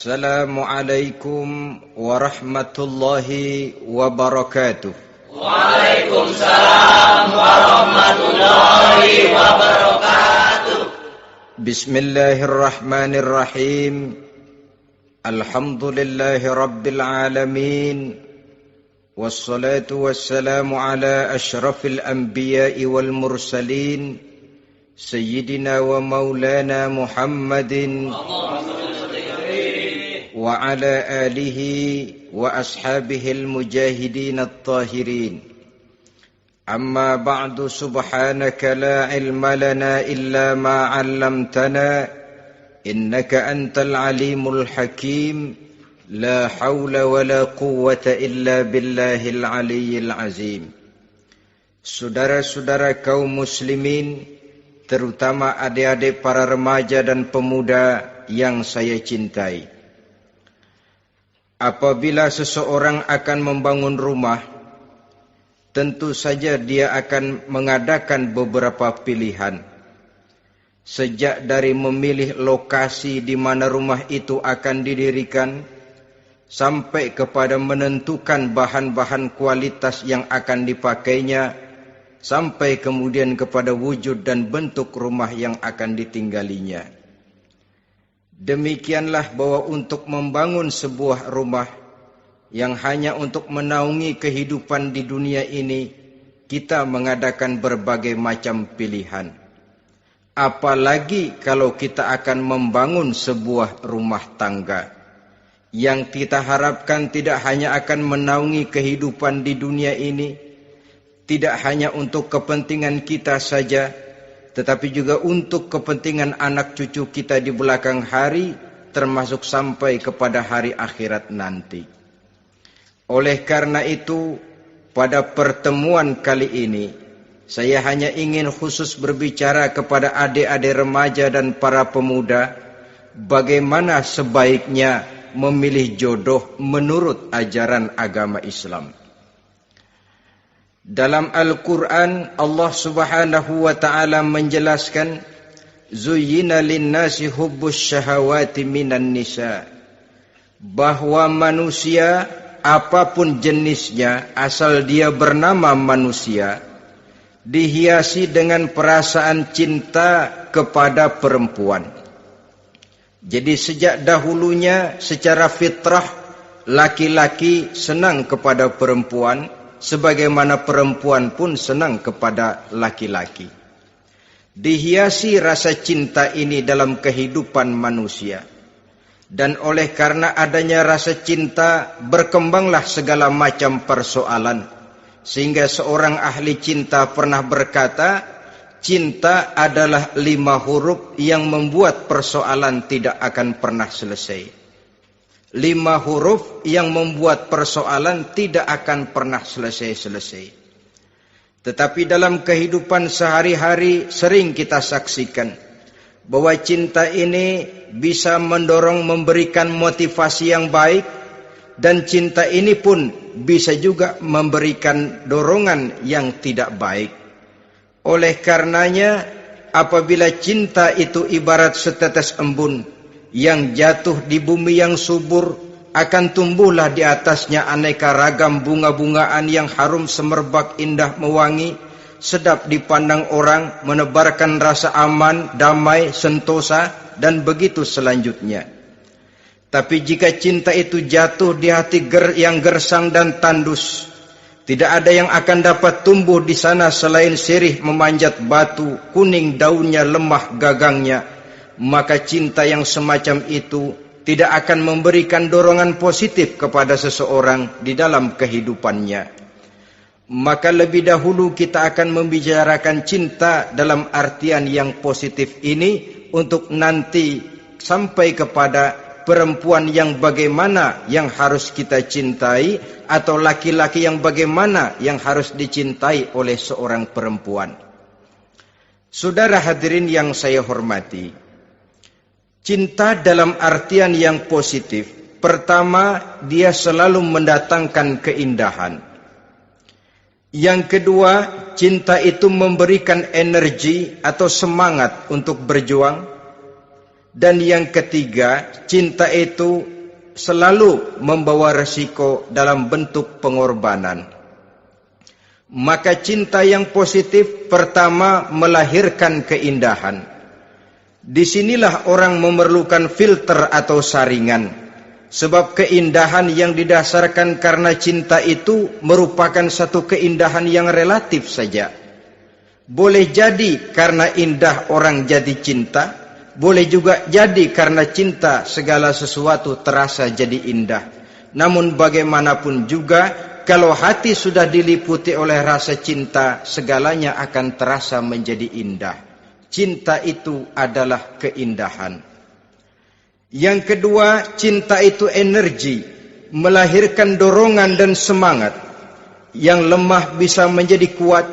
Assalamualaikum warahmatullahi wabarakatuh. Waalaikumsalam warahmatullahi wabarakatuh. Bismillahirrahmanirrahim. Alhamdulillahi rabbil alamin. Wassalatu wassalamu ala ashrafil anbiya'i wal mursalin. Sayyidina wa maulana Muhammadin wa ala alihi wa ashabihil mujahidin at-tahirin. Amma ba'du, subhanaka la ilma lana illa ma 'allamtana innaka antal alimul hakim. La haula wa la quwwata illa billahil aliyyil azim. Saudara-saudara kaum muslimin, terutama adik-adik para remaja dan pemuda yang saya cintai. Apabila seseorang akan membangun rumah, tentu saja dia akan mengadakan beberapa pilihan. Sejak dari memilih lokasi di mana rumah itu akan didirikan, sampai kepada menentukan bahan-bahan kualitas yang akan dipakainya, sampai kemudian kepada wujud dan bentuk rumah yang akan ditinggalinya. Demikianlah bahwa untuk membangun sebuah rumah yang hanya untuk menaungi kehidupan di dunia ini, kita mengadakan berbagai macam pilihan. Apalagi kalau kita akan membangun sebuah rumah tangga yang kita harapkan tidak hanya akan menaungi kehidupan di dunia ini, tidak hanya untuk kepentingan kita saja, tetapi juga untuk kepentingan anak cucu kita di belakang hari, termasuk sampai kepada hari akhirat nanti. Oleh karena itu, pada pertemuan kali ini, saya hanya ingin khusus berbicara kepada adik-adik remaja dan para pemuda, bagaimana sebaiknya memilih jodoh menurut ajaran agama Islam. Dalam Al-Quran, Allah subhanahu wa ta'ala menjelaskan, Zuyyina linnasi hubbus syahawati minan nisa. Bahwa manusia, apapun jenisnya, asal dia bernama manusia, dihiasi dengan perasaan cinta kepada perempuan. Jadi sejak dahulunya, secara fitrah, laki-laki senang kepada perempuan, sebagaimana perempuan pun senang kepada laki-laki. Dihiasi rasa cinta ini dalam kehidupan manusia. Dan oleh karena adanya rasa cinta, berkembanglah segala macam persoalan. Sehingga seorang ahli cinta pernah berkata, cinta adalah 5 huruf yang membuat persoalan tidak akan pernah selesai. 5 huruf yang membuat persoalan tidak akan pernah selesai-selesai. Tetapi dalam kehidupan sehari-hari sering kita saksikan bahwa cinta ini bisa mendorong, memberikan motivasi yang baik, dan cinta ini pun bisa juga memberikan dorongan yang tidak baik. Oleh karenanya, apabila cinta itu ibarat setetes embun yang jatuh di bumi yang subur, akan tumbuhlah di atasnya aneka ragam bunga-bungaan yang harum semerbak, indah mewangi, sedap dipandang orang, menebarkan rasa aman, damai, sentosa, dan begitu selanjutnya. Tapi jika cinta itu jatuh di hati yang gersang dan tandus, tidak ada yang akan dapat tumbuh di sana selain sirih memanjat batu, kuning daunnya, lemah gagangnya, maka cinta yang semacam itu tidak akan memberikan dorongan positif kepada seseorang di dalam kehidupannya. Maka lebih dahulu kita akan membicarakan cinta dalam artian yang positif ini, untuk nanti sampai kepada perempuan yang bagaimana yang harus kita cintai, atau laki-laki yang bagaimana yang harus dicintai oleh seorang perempuan. Saudara hadirin yang saya hormati, cinta dalam artian yang positif, pertama, dia selalu mendatangkan keindahan. Yang kedua, cinta itu memberikan energi atau semangat untuk berjuang. Dan yang ketiga, cinta itu selalu membawa resiko dalam bentuk pengorbanan. Maka cinta yang positif pertama melahirkan keindahan. Disinilah orang memerlukan filter atau saringan. Sebab keindahan yang didasarkan karena cinta itu merupakan satu keindahan yang relatif saja. Boleh jadi karena indah orang jadi cinta, boleh juga jadi karena cinta segala sesuatu terasa jadi indah. Namun bagaimanapun juga, kalau hati sudah diliputi oleh rasa cinta, segalanya akan terasa menjadi indah. Cinta itu adalah keindahan. Yang kedua, cinta itu energi, melahirkan dorongan dan semangat. Yang lemah bisa menjadi kuat,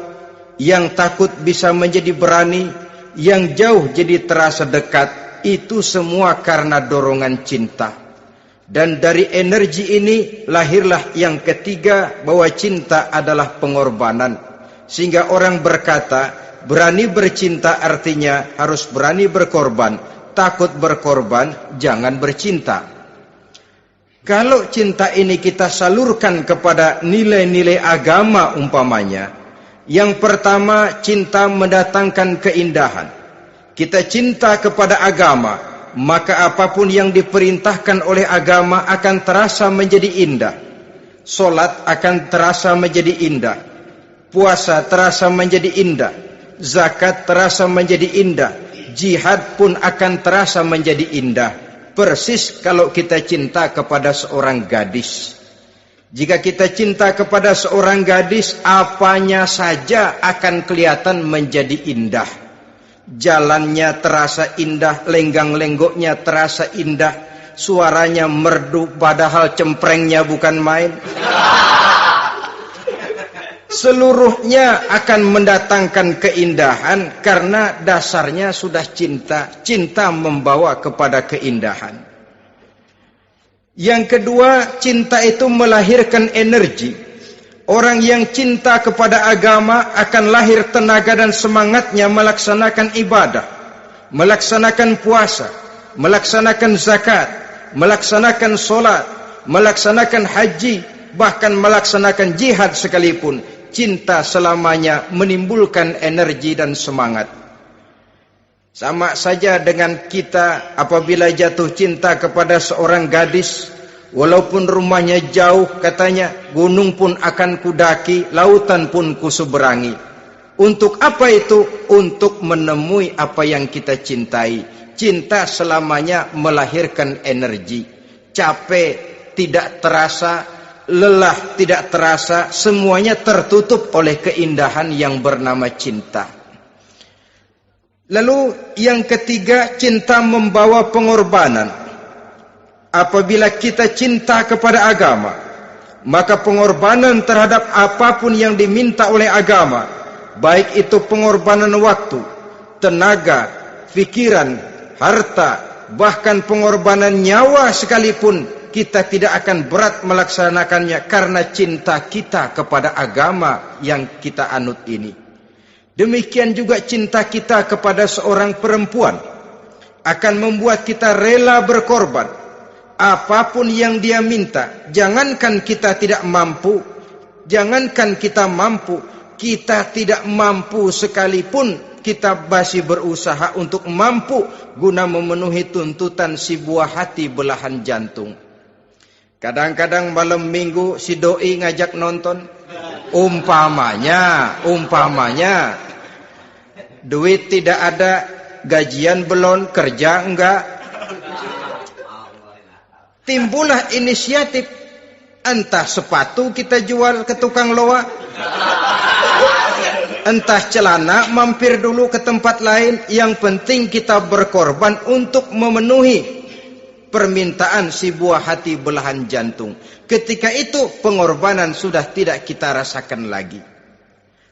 yang takut bisa menjadi berani, yang jauh jadi terasa dekat. Itu semua karena dorongan cinta. Dan dari energi ini lahirlah yang ketiga, bahwa cinta adalah pengorbanan. Sehingga orang berkata, berani bercinta artinya harus berani berkorban. Takut berkorban, jangan bercinta. Kalau cinta ini kita salurkan kepada nilai-nilai agama umpamanya, yang pertama, cinta mendatangkan keindahan. Kita cinta kepada agama, maka apapun yang diperintahkan oleh agama akan terasa menjadi indah. Solat akan terasa menjadi indah. Puasa terasa menjadi indah. Zakat terasa menjadi indah. Jihad pun akan terasa menjadi indah. Persis kalau kita cinta kepada seorang gadis. Jika kita cinta kepada seorang gadis, apanya saja akan kelihatan menjadi indah. Jalannya terasa indah, lenggang-lenggoknya terasa indah, suaranya merdu padahal cemprengnya bukan main. Seluruhnya akan mendatangkan keindahan karena dasarnya sudah cinta. Cinta membawa kepada keindahan. Yang kedua, cinta itu melahirkan energi. Orang yang cinta kepada agama akan lahir tenaga dan semangatnya melaksanakan ibadah, melaksanakan puasa, melaksanakan zakat, melaksanakan solat, melaksanakan haji, bahkan melaksanakan jihad sekalipun. Cinta selamanya menimbulkan energi dan semangat. Sama saja dengan kita apabila jatuh cinta kepada seorang gadis, walaupun rumahnya jauh, katanya, gunung pun akan kudaki, lautan pun kuseberangi. Untuk apa itu? Untuk menemui apa yang kita cintai. Cinta selamanya melahirkan energi. Capek tidak terasa, lelah tidak terasa, semuanya tertutup oleh keindahan yang bernama cinta. Lalu yang ketiga, cinta membawa pengorbanan. Apabila kita cinta kepada agama, maka pengorbanan terhadap apapun yang diminta oleh agama, baik itu pengorbanan waktu, tenaga, pikiran, harta, bahkan pengorbanan nyawa sekalipun, kita tidak akan berat melaksanakannya karena cinta kita kepada agama yang kita anut ini. Demikian juga cinta kita kepada seorang perempuan akan membuat kita rela berkorban. Apapun yang dia minta, jangankan kita tidak mampu, kita tidak mampu sekalipun, kita masih berusaha untuk mampu guna memenuhi tuntutan si buah hati belahan jantung. Kadang-kadang malam minggu si doi ngajak nonton, umpamanya duit tidak ada, gajian belum, kerja enggak. Timbullah inisiatif, entah sepatu kita jual ke tukang loa, entah celana mampir dulu ke tempat lain. Yang penting kita berkorban untuk memenuhi permintaan si buah hati belahan jantung. Ketika itu pengorbanan sudah tidak kita rasakan lagi.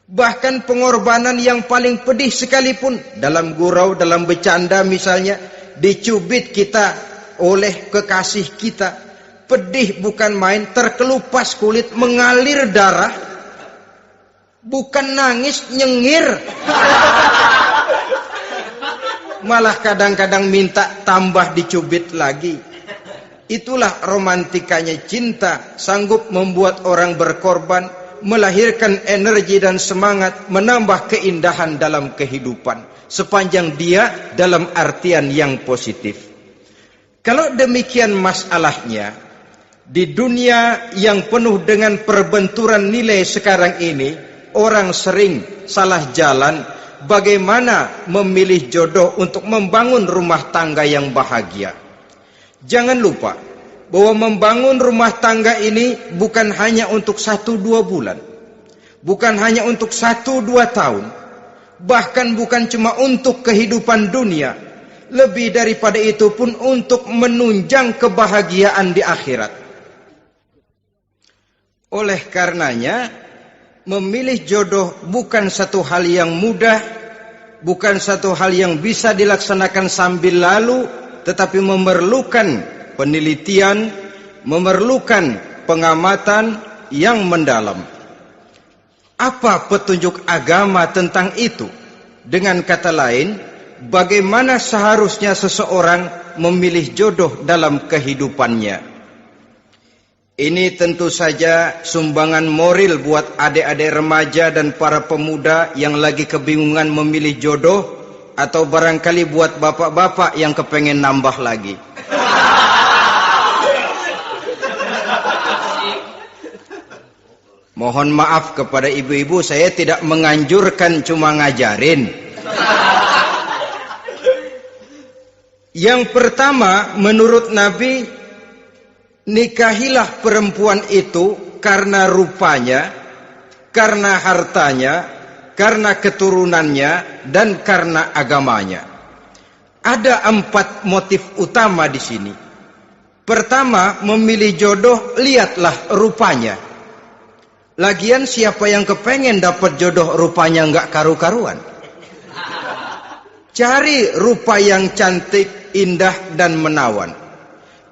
Bahkan pengorbanan yang paling pedih sekalipun, dalam gurau, dalam bercanda misalnya, dicubit kita oleh kekasih kita, pedih bukan main, terkelupas kulit, mengalir darah, bukan nangis, nyengir. malah kadang-kadang minta tambah dicubit lagi. Itulah romantikanya cinta, sanggup membuat orang berkorban, melahirkan energi dan semangat, menambah keindahan dalam kehidupan, sepanjang dia dalam artian yang positif. Kalau demikian masalahnya, di dunia yang penuh dengan perbenturan nilai sekarang ini, orang sering salah jalan bagaimana memilih jodoh untuk membangun rumah tangga yang bahagia. Jangan lupa bahwa membangun rumah tangga ini bukan hanya untuk 1-2 bulan, bukan hanya untuk 1-2 tahun, bahkan bukan cuma untuk kehidupan dunia, lebih daripada itu pun untuk menunjang kebahagiaan di akhirat. Oleh karenanya, memilih jodoh bukan satu hal yang mudah, bukan satu hal yang bisa dilaksanakan sambil lalu, tetapi memerlukan penelitian, memerlukan pengamatan yang mendalam. Apa petunjuk agama tentang itu? Dengan kata lain, bagaimana seharusnya seseorang memilih jodoh dalam kehidupannya? Ini tentu saja sumbangan moral buat adik-adik remaja dan para pemuda yang lagi kebingungan memilih jodoh, atau barangkali buat bapak-bapak yang kepengen nambah lagi. Mohon maaf kepada ibu-ibu, saya tidak menganjurkan, cuma ngajarin. Yang pertama, menurut Nabi, nikahilah perempuan itu karena rupanya, karena hartanya, karena keturunannya, dan karena agamanya. Ada 4 motif utama di sini. Pertama, memilih jodoh, lihatlah rupanya. Lagian siapa yang kepengen dapat jodoh rupanya nggak karu-karuan? Cari rupa yang cantik, indah, dan menawan.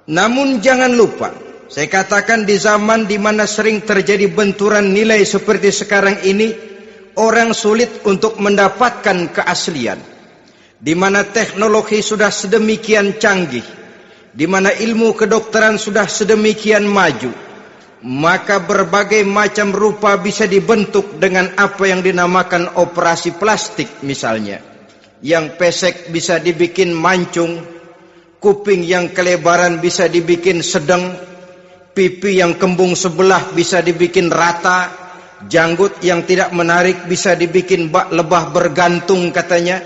Namun jangan lupa, saya katakan di zaman di mana sering terjadi benturan nilai seperti sekarang ini, orang sulit untuk mendapatkan keaslian. Di mana teknologi sudah sedemikian canggih, di mana ilmu kedokteran sudah sedemikian maju, maka berbagai macam rupa bisa dibentuk dengan apa yang dinamakan operasi plastik misalnya. Yang pesek bisa dibikin mancung, kuping yang kelebaran bisa dibikin sedang, pipi yang kembung sebelah bisa dibikin rata, janggut yang tidak menarik bisa dibikin bak lebah bergantung katanya.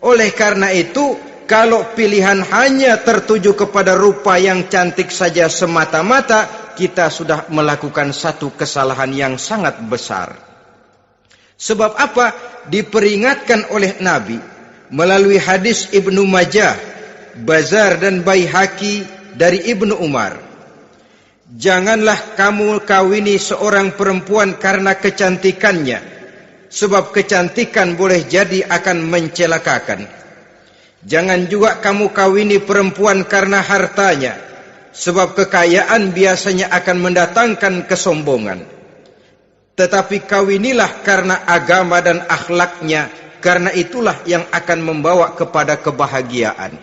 Oleh karena itu, kalau pilihan hanya tertuju kepada rupa yang cantik saja semata-mata, kita sudah melakukan satu kesalahan yang sangat besar. Sebab apa? Diperingatkan oleh Nabi melalui hadis Ibnu Majah, Bazar dan Baihaqi dari Ibnu Umar. Janganlah kamu kawini seorang perempuan karena kecantikannya, sebab kecantikan boleh jadi akan mencelakakan. Jangan juga kamu kawini perempuan karena hartanya, sebab kekayaan biasanya akan mendatangkan kesombongan. Tetapi kawinilah karena agama dan akhlaknya, karena itulah yang akan membawa kepada kebahagiaan.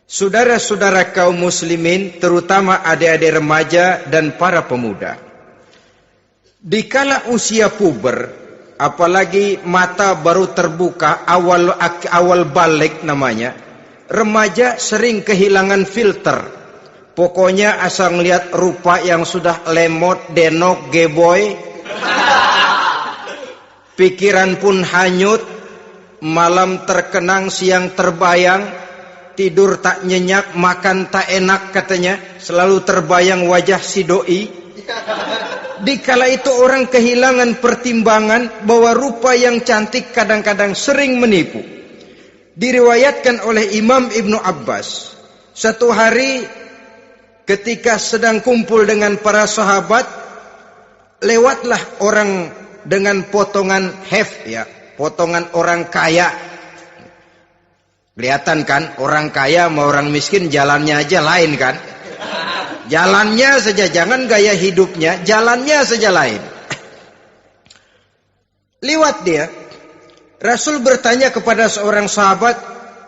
Saudara-saudara kaum muslimin, terutama adik-adik remaja dan para pemuda, dikala usia puber, apalagi mata baru terbuka, awal balik namanya, remaja sering kehilangan filter. Pokoknya asal melihat rupa yang sudah lemot, denok, geboy, pikiran pun hanyut, malam terkenang, siang terbayang, tidur tak nyenyak, makan tak enak katanya, selalu terbayang wajah si doi. Dikala itu orang kehilangan pertimbangan bahwa rupa yang cantik kadang-kadang sering menipu. Diriwayatkan oleh Imam Ibnu Abbas, satu hari ketika sedang kumpul dengan para sahabat, lewatlah orang dengan potongan potongan orang kaya. Kelihatan kan, orang kaya sama orang miskin jalannya aja lain kan. Jalannya saja, jangan gaya hidupnya, jalannya saja lain. Liwat dia. Rasul bertanya kepada seorang sahabat,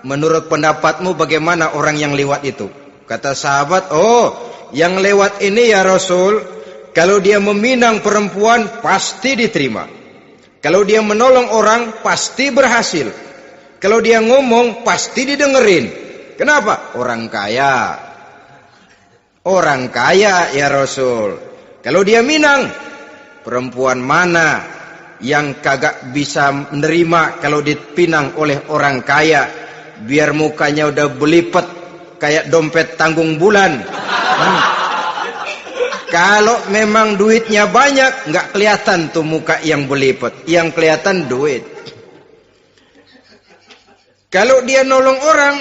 menurut pendapatmu bagaimana orang yang lewat itu? Kata sahabat, oh, yang lewat ini ya Rasul, kalau dia meminang perempuan pasti diterima. Kalau dia menolong orang pasti berhasil. Kalau dia ngomong pasti didengerin. Kenapa? Orang kaya. Orang kaya ya Rasul. Kalau dia minang, perempuan mana yang kagak bisa menerima kalau dipinang oleh orang kaya? Biar mukanya udah belipet kayak dompet tanggung bulan. Kalau memang duitnya banyak, nggak kelihatan tuh muka yang belipet. Yang kelihatan duit. Kalau dia nolong orang,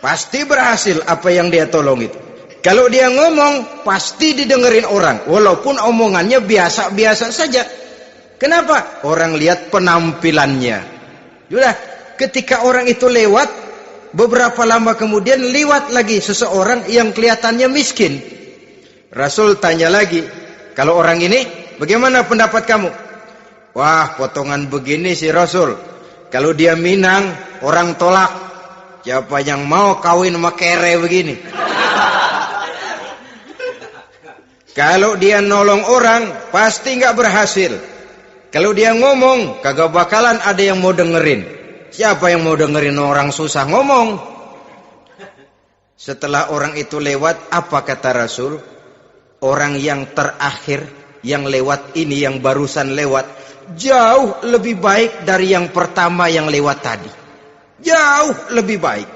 pasti berhasil apa yang dia tolong itu. Kalau dia ngomong, pasti didengerin orang. Walaupun omongannya biasa-biasa saja. Kenapa? Orang lihat penampilannya. Sudah, ketika orang itu lewat, beberapa lama kemudian lewat lagi seseorang yang kelihatannya miskin. Rasul tanya lagi, kalau orang ini, bagaimana pendapat kamu? Wah, potongan begini sih Rasul. Kalau dia minang, orang tolak. Siapa yang mau kawin sama kere begini? Kalau dia nolong orang, pasti nggak berhasil. Kalau dia ngomong, kagak bakalan ada yang mau dengerin. Siapa yang mau dengerin orang susah ngomong? Setelah orang itu lewat, apa kata Rasul? Orang yang terakhir, yang lewat ini, yang barusan lewat, jauh lebih baik dari yang pertama yang lewat tadi. Jauh lebih baik.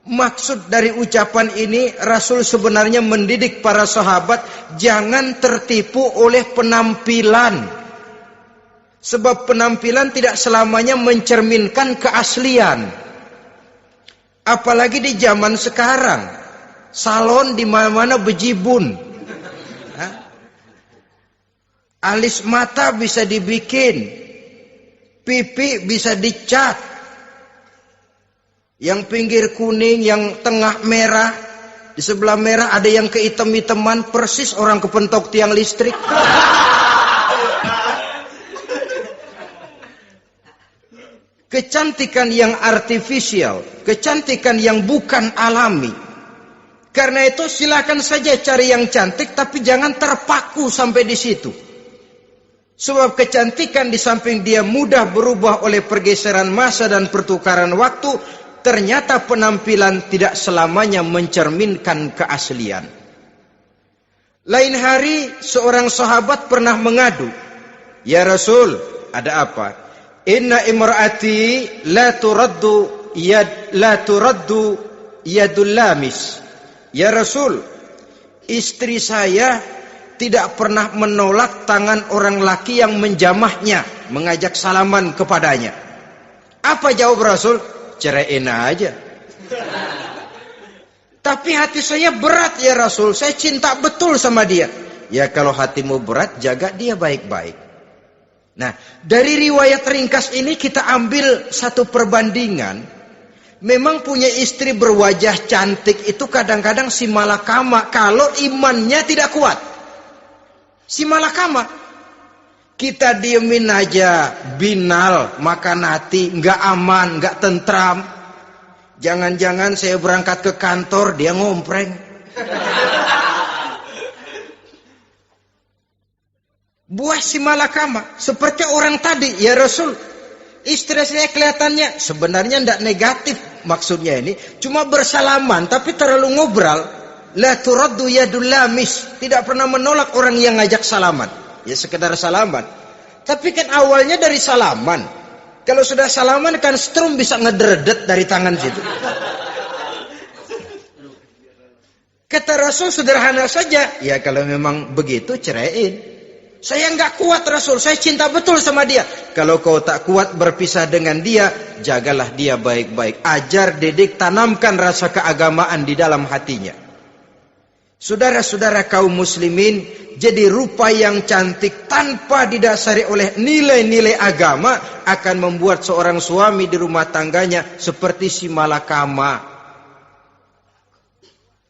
Maksud dari ucapan ini, Rasul sebenarnya mendidik para sahabat jangan tertipu oleh penampilan. Sebab penampilan tidak selamanya mencerminkan keaslian. Apalagi di zaman sekarang, salon di mana-mana bejibun. Alis mata bisa dibikin, pipi bisa dicat. Yang pinggir kuning, yang tengah merah, di sebelah merah ada yang kehitam-hitaman, persis orang kepentok tiang listrik. Kecantikan yang artifisial, kecantikan yang bukan alami. Karena itu silakan saja cari yang cantik, tapi jangan terpaku sampai di situ. Sebab kecantikan di samping dia mudah berubah oleh pergeseran masa dan pertukaran waktu, ternyata penampilan tidak selamanya mencerminkan keaslian. Lain hari seorang sahabat pernah mengadu, "Ya Rasul, ada apa? Inna imraati la turaddu yadul lamis." Ya Rasul, istri saya tidak pernah menolak tangan orang laki yang menjamahnya, mengajak salaman kepadanya. Apa jawab Rasul? Ceraiin aja. Tapi hati saya berat ya Rasul, saya cinta betul sama dia. Ya kalau hatimu berat, jaga dia baik-baik. Nah, dari riwayat ringkas ini kita ambil satu perbandingan. Memang punya istri berwajah cantik itu kadang-kadang si malakama kalau imannya tidak kuat. Si malakama. Kita diemin aja, binal, makan hati, nggak aman, nggak tentram. Jangan-jangan saya berangkat ke kantor, dia ngompreng. Buah si malakama, seperti orang tadi, ya Rasul. Istri saya kelihatannya, sebenarnya tidak negatif maksudnya ini. Cuma bersalaman, tapi terlalu ngobrol. La turaddu yadul lamis. Tidak pernah menolak orang yang ngajak salaman. Ya sekedar salaman. Tapi kan awalnya dari salaman. Kalau sudah salaman kan strum bisa ngederdet dari tangan situ. Kata Rasul sederhana saja. Ya kalau memang begitu ceraiin. Saya nggak kuat Rasul. Saya cinta betul sama dia. Kalau kau tak kuat berpisah dengan dia, jagalah dia baik-baik. Ajar, didik, tanamkan rasa keagamaan di dalam hatinya. Saudara-saudara kaum muslimin, jadi rupa yang cantik tanpa didasari oleh nilai-nilai agama akan membuat seorang suami di rumah tangganya seperti si malakama.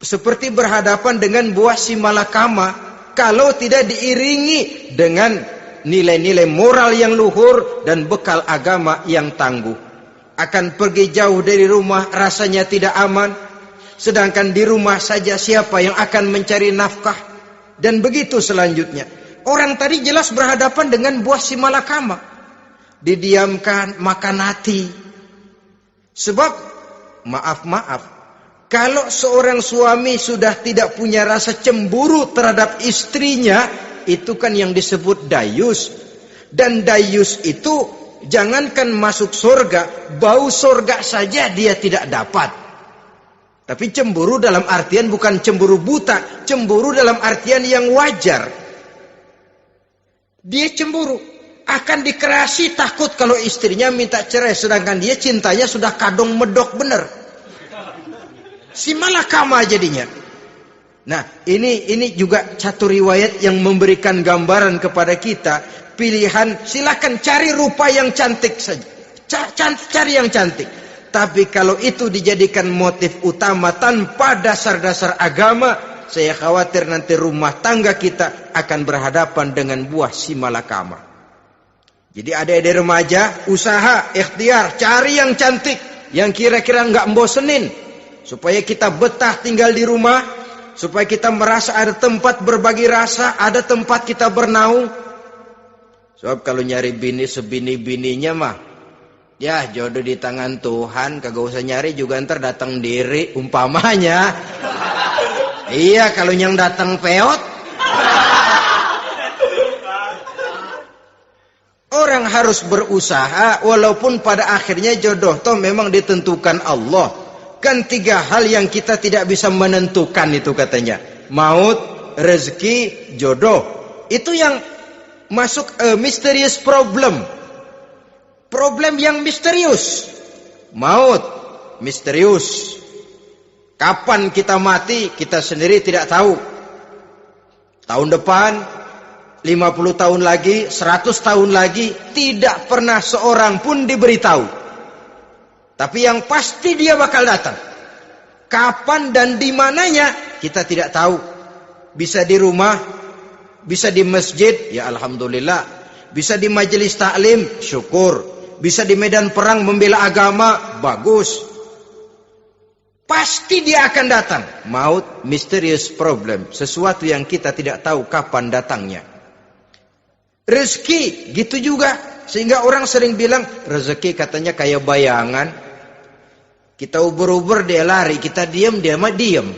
Seperti berhadapan dengan buah si malakama kalau tidak diiringi dengan nilai-nilai moral yang luhur dan bekal agama yang tangguh. akan pergi jauh dari rumah rasanya tidak aman. Sedangkan di rumah saja siapa yang akan mencari nafkah? Dan begitu selanjutnya. Orang tadi jelas berhadapan dengan buah si malakama. Didiamkan, makan hati. Sebab, maaf, kalau seorang suami sudah tidak punya rasa cemburu terhadap istrinya, itu kan yang disebut dayus. Dan dayus itu, jangankan masuk surga, bau surga saja dia tidak dapat. Tapi cemburu dalam artian bukan cemburu buta, cemburu dalam artian yang wajar. Dia cemburu, akan dikerasi takut kalau istrinya minta cerai, sedangkan dia cintanya sudah kadung medok bener. Si malakama jadinya. Nah, ini juga satu riwayat yang memberikan gambaran kepada kita. Pilihan, silakan cari rupa yang cantik saja. Cari yang cantik. Tapi kalau itu dijadikan motif utama tanpa dasar-dasar agama, saya khawatir nanti rumah tangga kita akan berhadapan dengan buah si malakama. Jadi adik-adik remaja, usaha, ikhtiar, cari yang cantik, yang kira-kira nggak membosenin, supaya kita betah tinggal di rumah, supaya kita merasa ada tempat berbagi rasa, ada tempat kita bernaung. Sebab kalau nyari bini sebini-bininya mah, ya jodoh di tangan Tuhan, kagak usah nyari juga ntar datang diri umpamanya. Iya, kalau yang datang peot. Orang harus berusaha walaupun pada akhirnya jodoh toh memang ditentukan Allah. Kan 3 hal yang kita tidak bisa menentukan itu katanya. Maut, rezeki, jodoh. Itu yang masuk mysterious problem. Problem yang misterius. Maut, misterius. Kapan kita mati, kita sendiri tidak tahu. Tahun depan, 50 tahun lagi, 100 tahun lagi, tidak pernah seorang pun diberitahu. Tapi yang pasti dia bakal datang. Kapan dan di mananya, kita tidak tahu. Bisa di rumah, bisa di masjid, ya alhamdulillah. Bisa di majelis taklim, syukur. Bisa di medan perang membela agama, bagus. Pasti dia akan datang. Maut, mysterious problem. Sesuatu yang kita tidak tahu kapan datangnya. Rezeki, gitu juga. Sehingga orang sering bilang, rezeki katanya kayak bayangan. Kita uber-uber, dia lari. Kita diam, dia mah diam.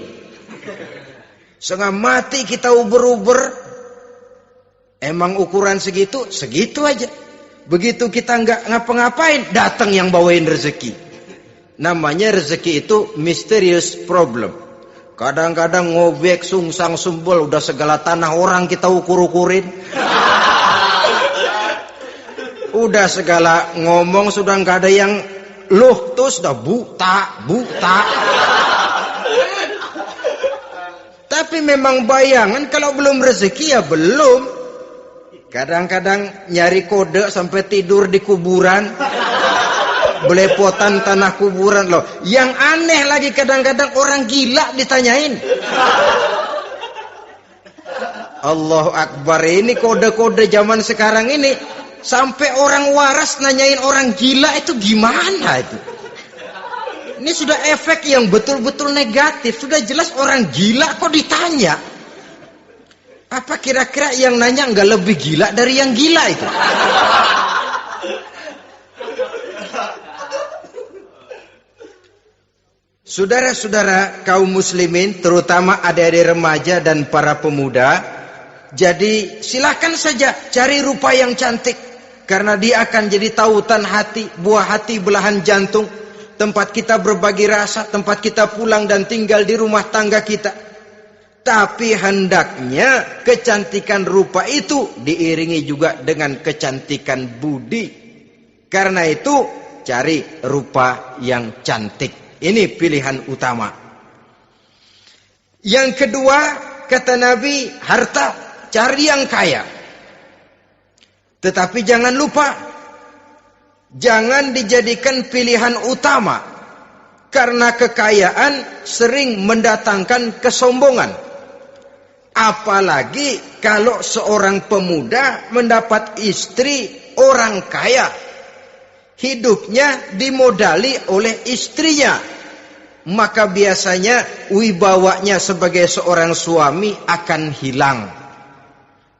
Setengah mati kita uber-uber. Emang ukuran segitu? Segitu aja. Begitu kita nggak ngapa-ngapain, datang yang bawain rezeki. Namanya rezeki itu mysterious problem. Kadang-kadang ngobek, sungsang, sumbul, udah segala tanah orang kita ukur-ukurin. Udah segala ngomong sudah nggak ada yang loh, tuh sudah buta. Tapi memang bayangan, kalau belum rezeki ya belum. Kadang-kadang nyari kode sampai tidur di kuburan. Belepotan tanah kuburan loh. Yang aneh lagi kadang-kadang orang gila ditanyain. Allahu Akbar, ini kode-kode zaman sekarang ini. Sampai orang waras nanyain orang gila itu gimana itu. Ini sudah efek yang betul-betul negatif. Sudah jelas orang gila kok ditanya. Apa kira-kira yang nanya nggak lebih gila dari yang gila itu? Saudara-saudara kaum muslimin, terutama adik-adik remaja dan para pemuda, jadi silakan saja cari rupa yang cantik, karena dia akan jadi tautan hati, buah hati belahan jantung, tempat kita berbagi rasa, tempat kita pulang dan tinggal di rumah tangga kita. Tapi hendaknya kecantikan rupa itu diiringi juga dengan kecantikan budi. Karena itu cari rupa yang cantik. Ini pilihan utama. Yang kedua, kata Nabi, harta, cari yang kaya. Tetapi jangan lupa, jangan dijadikan pilihan utama. Karena kekayaan sering mendatangkan kesombongan. Apalagi kalau seorang pemuda mendapat istri orang kaya. hidupnya dimodali oleh istrinya, maka biasanya wibawanya sebagai seorang suami akan hilang.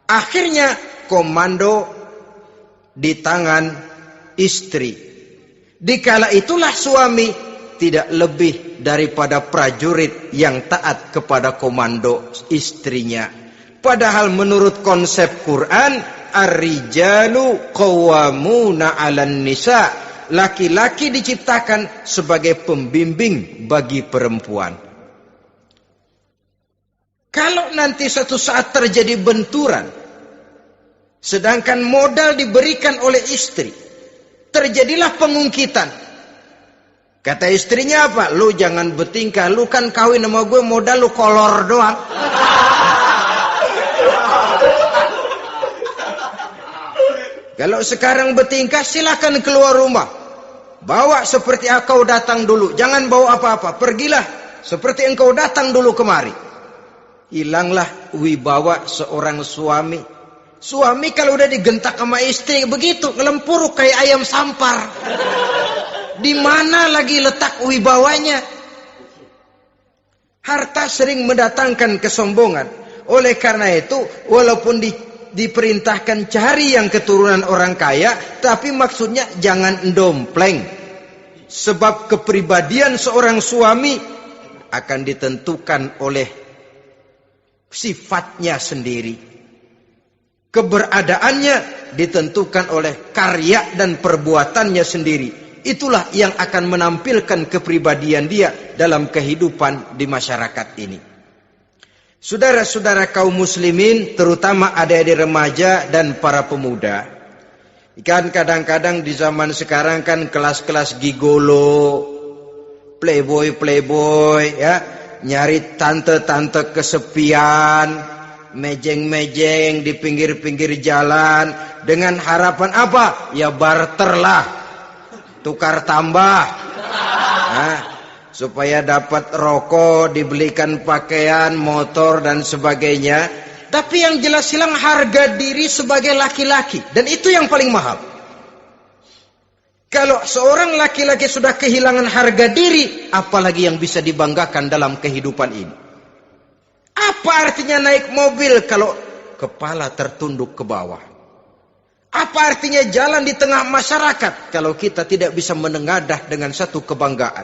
Akhirnya komando di tangan istri. Dikala itulah suami tidak lebih daripada prajurit yang taat kepada komando istrinya. Padahal menurut konsep Quran, ar-rijalu qawwamuna 'alan nisa, laki-laki diciptakan sebagai pembimbing bagi perempuan. Kalau nanti suatu saat terjadi benturan, sedangkan modal diberikan oleh istri, terjadilah pengungkitan. Kata istrinya apa? Lu jangan bertingkah, lu kan kawin sama gue modal lu kolor doang. Kalau sekarang bertingkah silakan keluar rumah. Bawa seperti engkau datang dulu, jangan bawa apa-apa. Pergilah seperti engkau datang dulu kemari. Hilanglah wibawa seorang suami. Suami kalau udah digentak sama istri begitu, ngelempuruk kayak ayam sampar. Di mana lagi letak wibawanya? Harta sering mendatangkan kesombongan. Oleh karena itu, walaupun diperintahkan cari yang keturunan orang kaya, tapi maksudnya jangan dompleng. Sebab kepribadian seorang suami akan ditentukan oleh sifatnya sendiri. Keberadaannya ditentukan oleh karya dan perbuatannya sendiri. Itulah yang akan menampilkan kepribadian dia dalam kehidupan di masyarakat ini. Saudara-saudara kaum muslimin, terutama adik-adik remaja dan para pemuda. Kan kadang-kadang di zaman sekarang kan kelas-kelas gigolo, playboy ya, nyari tante-tante kesepian, mejeng-mejeng di pinggir-pinggir jalan dengan harapan apa? Ya barter lah. Tukar tambah. Nah, supaya dapat rokok, dibelikan pakaian, motor dan sebagainya. Tapi yang jelas hilang harga diri sebagai laki-laki, dan itu yang paling mahal. Kalau seorang laki-laki sudah kehilangan harga diri, apalagi yang bisa dibanggakan dalam kehidupan ini? Apa artinya naik mobil kalau kepala tertunduk ke bawah? Apa artinya jalan di tengah masyarakat kalau kita tidak bisa menengadah dengan satu kebanggaan?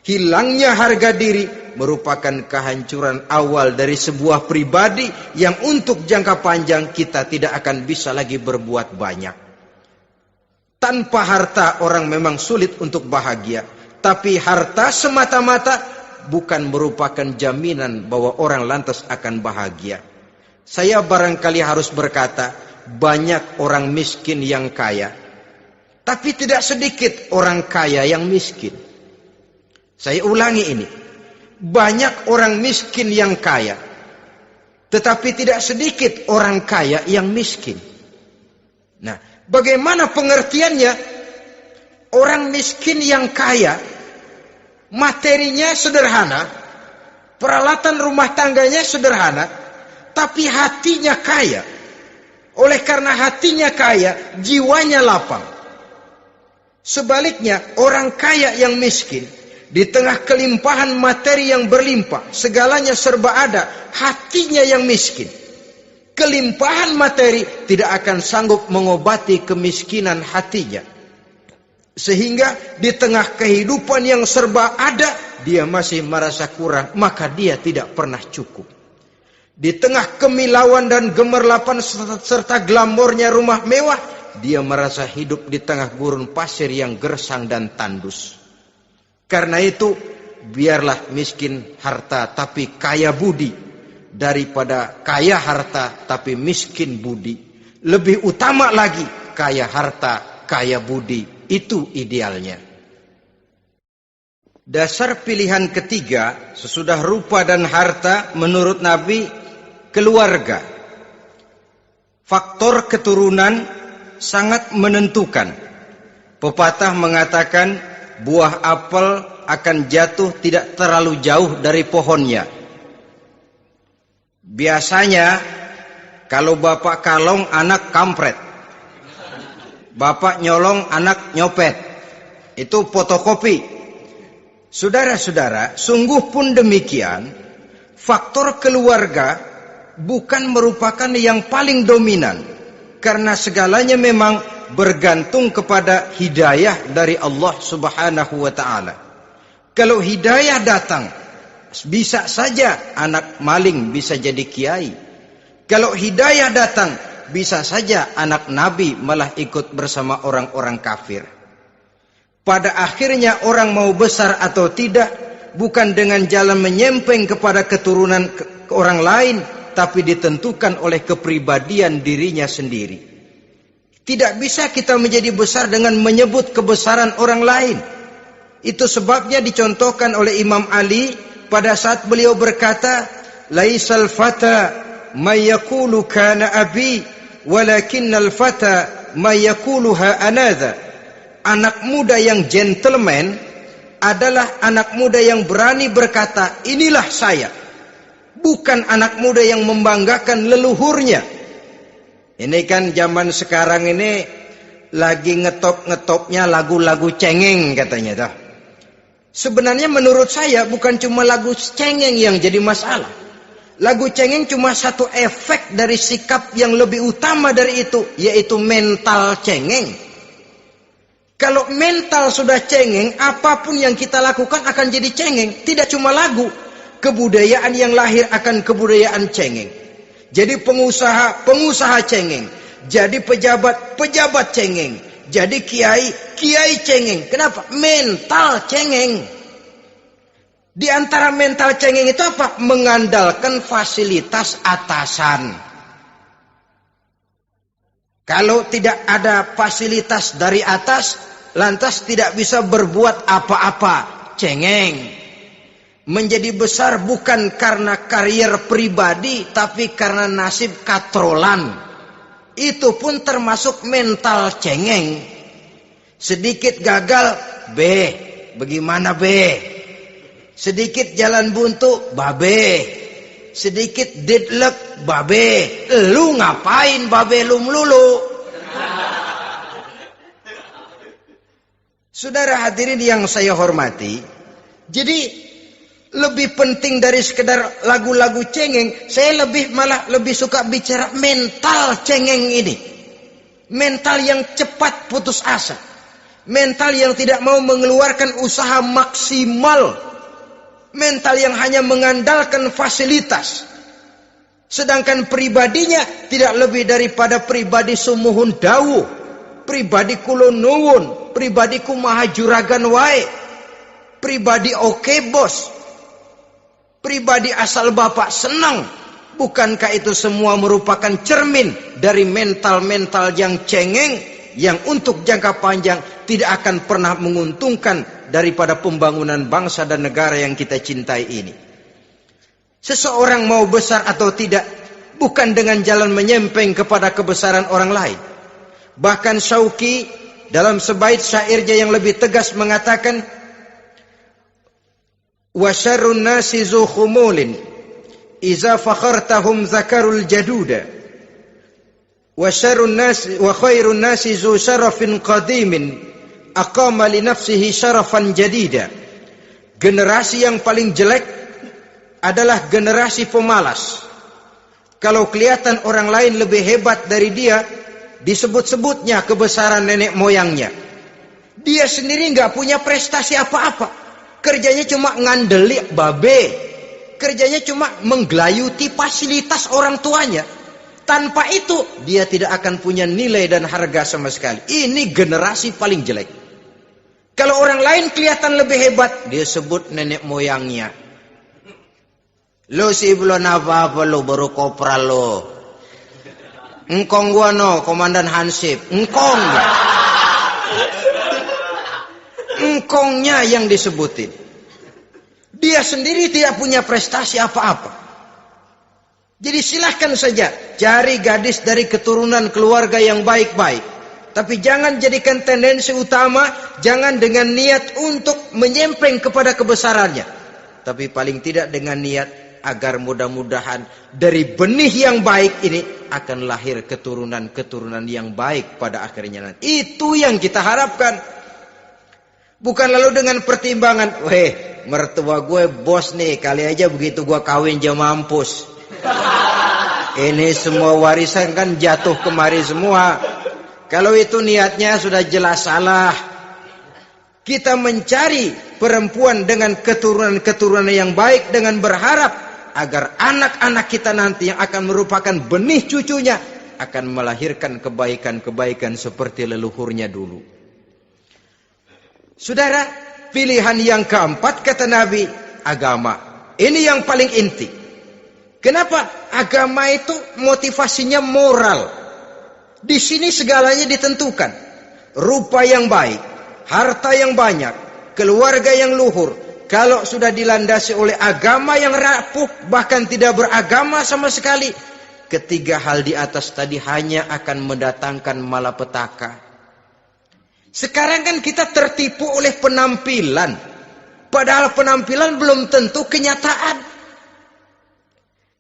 Hilangnya harga diri merupakan kehancuran awal dari sebuah pribadi yang untuk jangka panjang kita tidak akan bisa lagi berbuat banyak. Tanpa harta orang memang sulit untuk bahagia. Tapi harta semata-mata bukan merupakan jaminan bahwa orang lantas akan bahagia. Saya barangkali harus berkata, banyak orang miskin yang kaya, tapi tidak sedikit orang kaya yang miskin. Saya ulangi ini, banyak orang miskin yang kaya, tetapi tidak sedikit orang kaya yang miskin. Nah, bagaimana pengertiannya? Orang miskin yang kaya, materinya sederhana, peralatan rumah tangganya sederhana, tapi hatinya kaya. Oleh karena hatinya kaya, jiwanya lapang. Sebaliknya, orang kaya yang miskin, di tengah kelimpahan materi yang berlimpah, segalanya serba ada, hatinya yang miskin. Kelimpahan materi tidak akan sanggup mengobati kemiskinan hatinya. Sehingga di tengah kehidupan yang serba ada, dia masih merasa kurang, maka dia tidak pernah cukup. Di tengah kemilauan dan gemerlapan serta glamornya rumah mewah, dia merasa hidup di tengah gurun pasir yang gersang dan tandus. Karena itu, biarlah miskin harta tapi kaya budi, daripada kaya harta tapi miskin budi. Lebih utama lagi, kaya harta, kaya budi. Itu idealnya. Dasar pilihan ketiga, sesudah rupa dan harta, menurut Nabi, keluarga. Faktor keturunan sangat menentukan. Pepatah mengatakan buah apel akan jatuh tidak terlalu jauh dari pohonnya. Biasanya kalau bapak kalong anak kampret. Bapak nyolong, anak nyopet. Itu fotokopi. Saudara-saudara, sungguh pun demikian, faktor keluarga bukan merupakan yang paling dominan. Karena segalanya memang bergantung kepada hidayah dari Allah Subhanahu wa ta'ala. Kalau hidayah datang, bisa saja anak maling bisa jadi kiai. Kalau hidayah datang, bisa saja anak nabi malah ikut bersama orang-orang kafir. Pada akhirnya orang mau besar atau tidak, bukan dengan jalan menyempeng kepada keturunan orang lain, tapi ditentukan oleh kepribadian dirinya sendiri. Tidak bisa kita menjadi besar dengan menyebut kebesaran orang lain. Itu sebabnya dicontohkan oleh Imam Ali pada saat beliau berkata, "Laisal fata may yaqulu kana abi, walakinnal fata may yaquluha anadha." Anak muda yang gentleman adalah anak muda yang berani berkata, "Inilah saya." Bukan anak muda yang membanggakan leluhurnya. Ini kan zaman sekarang ini lagi ngetop-ngetopnya lagu-lagu cengeng katanya dah. Sebenarnya menurut saya bukan cuma lagu cengeng yang jadi masalah. Lagu cengeng cuma satu efek dari sikap yang lebih utama dari itu, yaitu mental cengeng. Kalau mental sudah cengeng, apapun yang kita lakukan akan jadi cengeng. Tidak cuma lagu, kebudayaan yang lahir akan kebudayaan cengeng. Jadi pengusaha cengeng. Jadi pejabat cengeng. Jadi kiai cengeng. Kenapa? Mental cengeng. Di antara mental cengeng itu apa? Mengandalkan fasilitas atasan. Kalau tidak ada fasilitas dari atas, lantas tidak bisa berbuat apa-apa, cengeng. Menjadi besar bukan karena karier pribadi, tapi karena nasib katrolan. Itu pun termasuk mental cengeng. Sedikit gagal, bagaimana sedikit jalan buntu, sedikit deadlock, lu ngapain lu melulu? Saudara hadirin yang saya hormati, jadi lebih penting dari sekedar lagu-lagu cengeng, saya malah lebih suka bicara mental cengeng ini. Mental yang cepat putus asa. Mental yang tidak mau mengeluarkan usaha maksimal. Mental yang hanya mengandalkan fasilitas. Sedangkan pribadinya tidak lebih daripada pribadi sumuhun dawuh, pribadi kulon nuwun, pribadi kumaha juragan wae, pribadi oke bos, pribadi asal bapak senang. Bukankah itu semua merupakan cermin dari mental-mental yang cengeng, yang untuk jangka panjang tidak akan pernah menguntungkan daripada pembangunan bangsa dan negara yang kita cintai ini. Seseorang mau besar atau tidak, bukan dengan jalan menyempeng kepada kebesaran orang lain. Bahkan Syauqi dalam sebaik syairnya yang lebih tegas mengatakan, "Wa syarrun nasi zu khumulin iza fakhartahum zakarul jaduda. Wa syarrun nasi wa khairun nasi zu syarafin qadimin aqama li nafsihi syarafan jadida." Generasi yang paling jelek adalah generasi pemalas. Kalau kelihatan orang lain lebih hebat dari dia, disebut-sebutnya kebesaran nenek moyangnya. Dia sendiri nggak punya prestasi apa-apa. Kerjanya cuma ngandeli babe. Kerjanya cuma menggelayuti fasilitas orang tuanya. Tanpa itu, dia tidak akan punya nilai dan harga sama sekali. Ini generasi paling jelek. Kalau orang lain kelihatan lebih hebat, dia sebut nenek moyangnya. Lo sih belum apa-apa lo, baru kopral lo. Engkong gua no, komandan Hansip. Engkongnya yang disebutin. Dia sendiri tidak punya prestasi apa-apa. Jadi silahkan saja cari gadis dari keturunan keluarga yang baik-baik. Tapi jangan jadikan tendensi utama, jangan dengan niat untuk menyempeng kepada kebesarannya. Tapi paling tidak dengan niat agar mudah-mudahan dari benih yang baik ini akan lahir keturunan-keturunan yang baik pada akhirnya nanti. Itu yang kita harapkan. Bukan lalu dengan pertimbangan, weh, mertua gue bos nih, kali aja begitu gue kawin dia mampus. Ini semua warisan kan jatuh kemari semua. Kalau itu niatnya sudah jelas salah. Kita mencari perempuan dengan keturunan-keturunan yang baik dengan berharap agar anak-anak kita nanti yang akan merupakan benih cucunya akan melahirkan kebaikan-kebaikan seperti leluhurnya dulu. Saudara, pilihan yang keempat kata Nabi, agama. Ini yang paling inti. Kenapa? Agama itu motivasinya moral. Di sini segalanya ditentukan. Rupa yang baik, harta yang banyak, keluarga yang luhur. Kalau sudah dilandasi oleh agama yang rapuh, bahkan tidak beragama sama sekali, ketiga hal di atas tadi hanya akan mendatangkan malapetaka. Sekarang kan kita tertipu oleh penampilan. Padahal penampilan belum tentu kenyataan.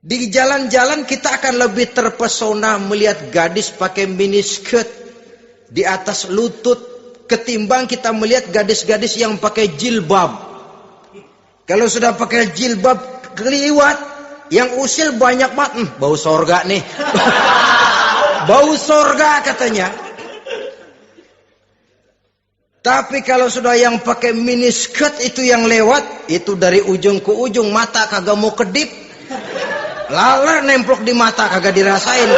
Di jalan-jalan kita akan lebih terpesona melihat gadis pakai miniskirt di atas lutut ketimbang kita melihat gadis-gadis yang pakai jilbab. Kalau sudah pakai jilbab keliwat, yang usil banyak banget, bau sorga nih. Bau sorga katanya. Tapi kalau sudah yang pakai miniskirt itu yang lewat, itu dari ujung ke ujung mata kagak mau kedip. Laler nemplok di mata kagak dirasain.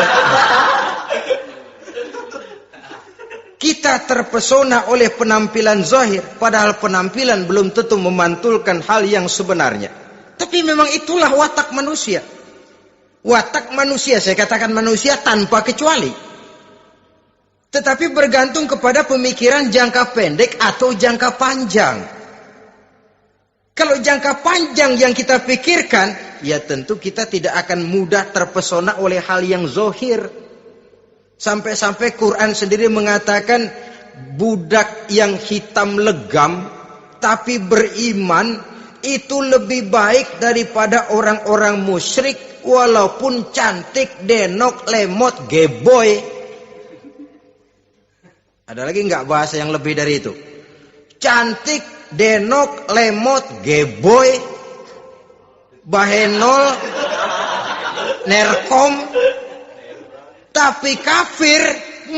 Kita terpesona oleh penampilan zahir, padahal penampilan belum tentu memantulkan hal yang sebenarnya. Tapi memang itulah watak manusia. Watak manusia, saya katakan manusia tanpa kecuali. Tetapi bergantung kepada pemikiran jangka pendek atau jangka panjang. Kalau jangka panjang yang kita pikirkan, ya tentu kita tidak akan mudah terpesona oleh hal yang zahir. Sampai-sampai Quran sendiri mengatakan budak yang hitam legam tapi beriman itu lebih baik daripada orang-orang musyrik walaupun cantik, denok, lemot, geboy. Ada lagi nggak bahasa yang lebih dari itu? Cantik, denok, lemot, geboy, bahenol, nerkom. Tapi kafir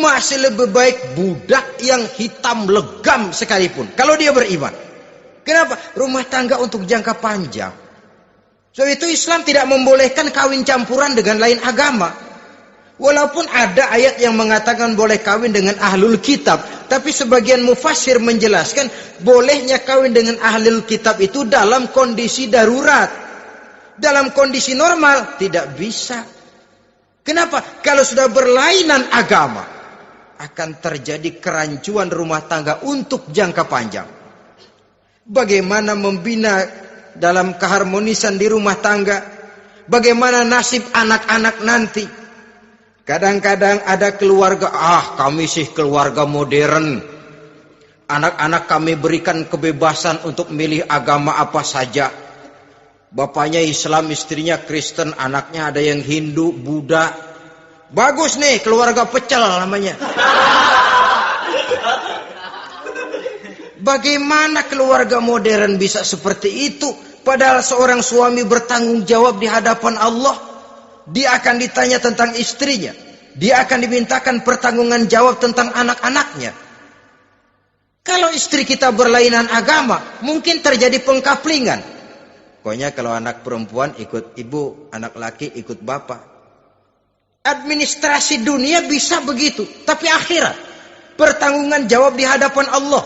masih lebih baik budak yang hitam legam sekalipun. Kalau dia beriman. Kenapa? Rumah tangga untuk jangka panjang. So itu Islam tidak membolehkan kawin campuran dengan lain agama. Walaupun ada ayat yang mengatakan boleh kawin dengan ahlul kitab. Tapi sebagian mufassir menjelaskan bolehnya kawin dengan ahlul kitab itu dalam kondisi darurat. Dalam kondisi normal tidak bisa. Kenapa? Kalau sudah berlainan agama, akan terjadi kerancuan rumah tangga untuk jangka panjang. Bagaimana membina dalam keharmonisan di rumah tangga? Bagaimana nasib anak-anak nanti? Kadang-kadang ada keluarga, kami sih keluarga modern. Anak-anak kami berikan kebebasan untuk milih agama apa saja. Bapaknya Islam, istrinya Kristen, anaknya ada yang Hindu, Buddha. Bagus nih, keluarga pecel namanya. Bagaimana keluarga modern bisa seperti itu? Padahal seorang suami bertanggung jawab di hadapan Allah. Dia akan ditanya tentang istrinya. Dia akan dimintakan pertanggungan jawab tentang anak-anaknya. Kalau istri kita berlainan agama, mungkin terjadi pengkaplingan. Pokoknya kalau anak perempuan ikut ibu, anak laki ikut bapak. Administrasi dunia bisa begitu. Tapi akhirat, pertanggungan jawab di hadapan Allah.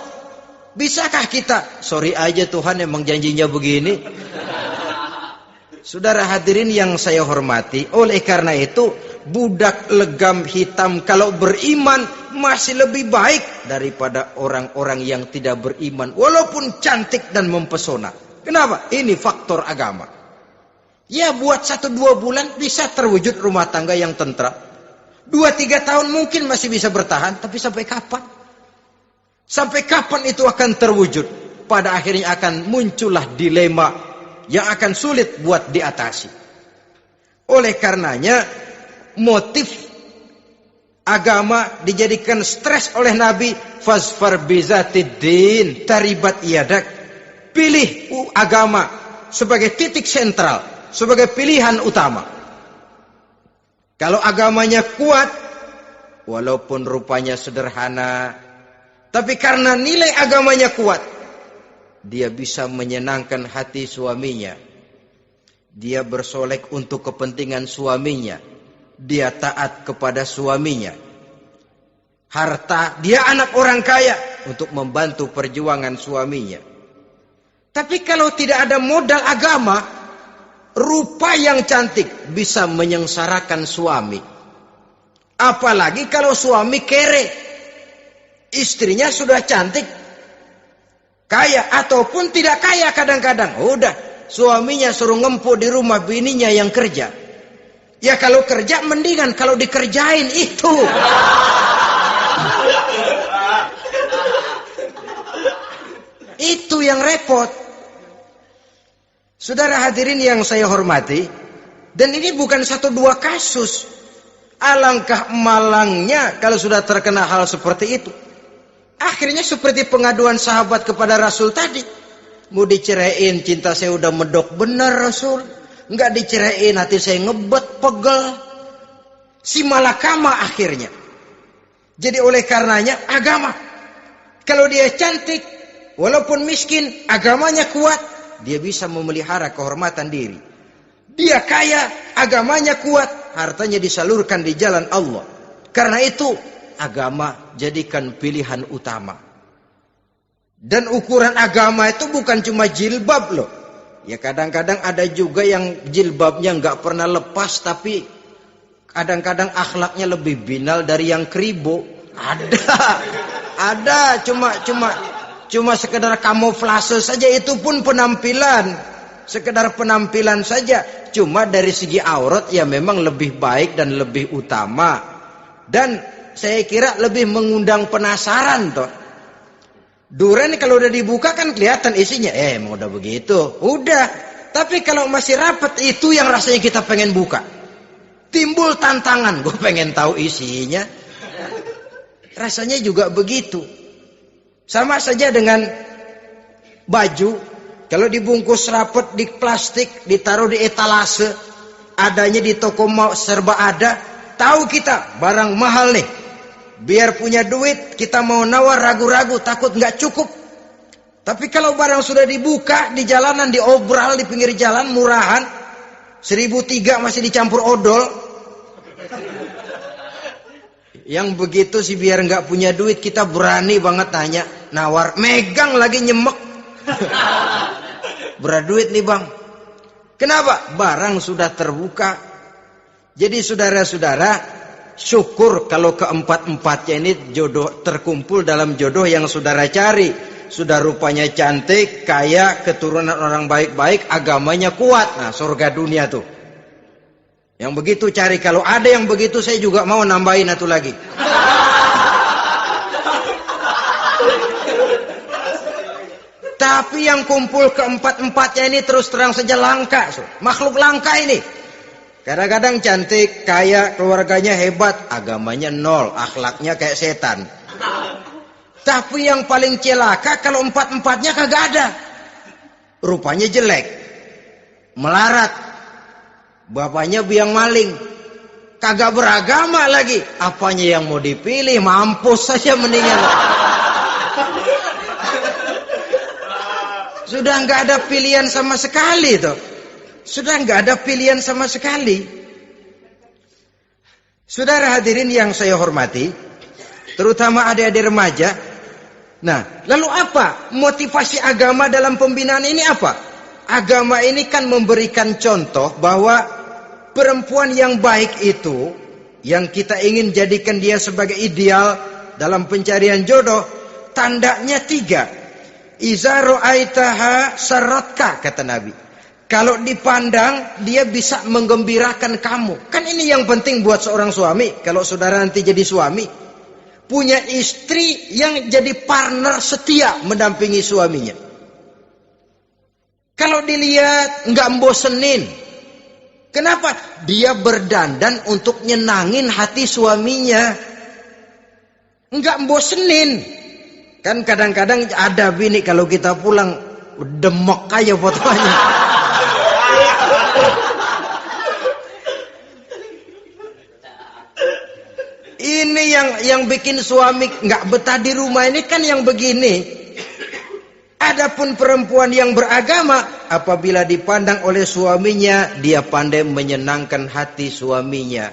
Bisakah kita? Sorry aja Tuhan emang janjinya begini. Saudara hadirin yang saya hormati, oleh karena itu budak legam hitam kalau beriman masih lebih baik daripada orang-orang yang tidak beriman walaupun cantik dan mempesona. Kenapa? Ini faktor agama. Ya buat 1-2 bulan bisa terwujud rumah tangga yang tentram. 2-3 tahun mungkin masih bisa bertahan, tapi sampai kapan? Sampai kapan itu akan terwujud? Pada akhirnya akan muncullah dilema yang akan sulit buat diatasi. Oleh karenanya motif agama dijadikan stres oleh Nabi. Fasfar bizatiddin taribat yadak. Pilih agama sebagai titik sentral, sebagai pilihan utama. Kalau agamanya kuat, walaupun rupanya sederhana, tapi karena nilai agamanya kuat, dia bisa menyenangkan hati suaminya. Dia bersolek untuk kepentingan suaminya. Dia taat kepada suaminya. Harta, dia anak orang kaya untuk membantu perjuangan suaminya. Tapi kalau tidak ada modal agama, rupa yang cantik bisa menyengsarakan suami. Apalagi kalau suami kere. Istrinya sudah cantik, kaya ataupun tidak kaya kadang-kadang. Udah, suaminya suruh ngempu di rumah, bininya yang kerja. Ya kalau kerja mendingan kalau dikerjain itu. Itu yang repot. Saudara hadirin yang saya hormati, dan ini bukan 1-2 kasus. Alangkah malangnya kalau sudah terkena hal seperti itu. Akhirnya seperti pengaduan sahabat kepada Rasul tadi. Mau diceraiin, cinta saya udah medok benar Rasul. Enggak diceraiin, hati saya ngebet, pegel. Si malakama akhirnya. Jadi oleh karenanya agama. Kalau dia cantik, walaupun miskin, agamanya kuat, dia bisa memelihara kehormatan diri. Dia kaya, agamanya kuat, hartanya disalurkan di jalan Allah. Karena itu, agama jadikan pilihan utama. Dan ukuran agama itu bukan cuma jilbab loh. Ya kadang-kadang ada juga yang jilbabnya nggak pernah lepas, tapi kadang-kadang akhlaknya lebih binal dari yang kribo. Ada cuma sekedar kamuflase saja, itu pun penampilan, sekedar penampilan saja. Cuma dari segi aurat ya memang lebih baik dan lebih utama, dan saya kira lebih mengundang penasaran toh. Duren kalau udah dibuka kan kelihatan isinya, emang udah begitu, udah. Tapi kalau masih rapat, itu yang rasanya kita pengen buka. Timbul tantangan, gue pengen tahu isinya. Rasanya juga begitu. Sama saja dengan baju, kalau dibungkus rapat di plastik, ditaruh di etalase, adanya di toko serba ada, tahu kita barang mahal nih. Biar punya duit, kita mau nawar ragu-ragu, takut nggak cukup. Tapi kalau barang sudah dibuka di jalanan, diobral di pinggir jalan, murahan, 1.003 masih dicampur odol. Yang begitu sih biar nggak punya duit, kita berani banget tanya, nawar, megang lagi nyemek. Berat duit nih bang. Kenapa? Barang sudah terbuka. Jadi saudara-saudara, syukur kalau keempat-empatnya ini jodoh terkumpul dalam jodoh yang saudara cari. Sudah rupanya cantik, kaya, keturunan orang baik-baik, agamanya kuat. Nah, surga dunia tuh. Yang begitu cari. Kalau ada yang begitu, saya juga mau nambahin satu lagi. Tapi yang kumpul keempat-empatnya ini terus terang saja langka. Makhluk langka ini. Kadang-kadang cantik, kaya, keluarganya hebat, agamanya nol, akhlaknya kayak setan. Tapi yang paling celaka kalau empat-empatnya kagak ada. Rupanya jelek, melarat, bapaknya biang maling, kagak beragama lagi. Apanya yang mau dipilih? Mampus saja mendingan. Sudah nggak ada pilihan sama sekali tuh. Sudah nggak ada pilihan sama sekali. Saudara hadirin yang saya hormati, terutama adik-adik remaja. Nah, lalu apa motivasi agama dalam pembinaan ini apa? Agama ini kan memberikan contoh bahwa perempuan yang baik itu, yang kita ingin jadikan dia sebagai ideal dalam pencarian jodoh, tandanya 3. Iza ra'aitaha saratka, kata Nabi. Kalau dipandang, dia bisa menggembirakan kamu. Kan ini yang penting buat seorang suami. Kalau saudara nanti jadi suami, punya istri yang jadi partner setia mendampingi suaminya. Kalau dilihat nggak membosenin, Kenapa? Dia berdandan untuk nyenangin hati suaminya. Enggak bosenin. Kan kadang-kadang ada bini kalau kita pulang demek aja fotonya. Ini yang bikin suami enggak betah di rumah ini kan yang begini. Adapun perempuan yang beragama, apabila dipandang oleh suaminya, dia pandai menyenangkan hati suaminya.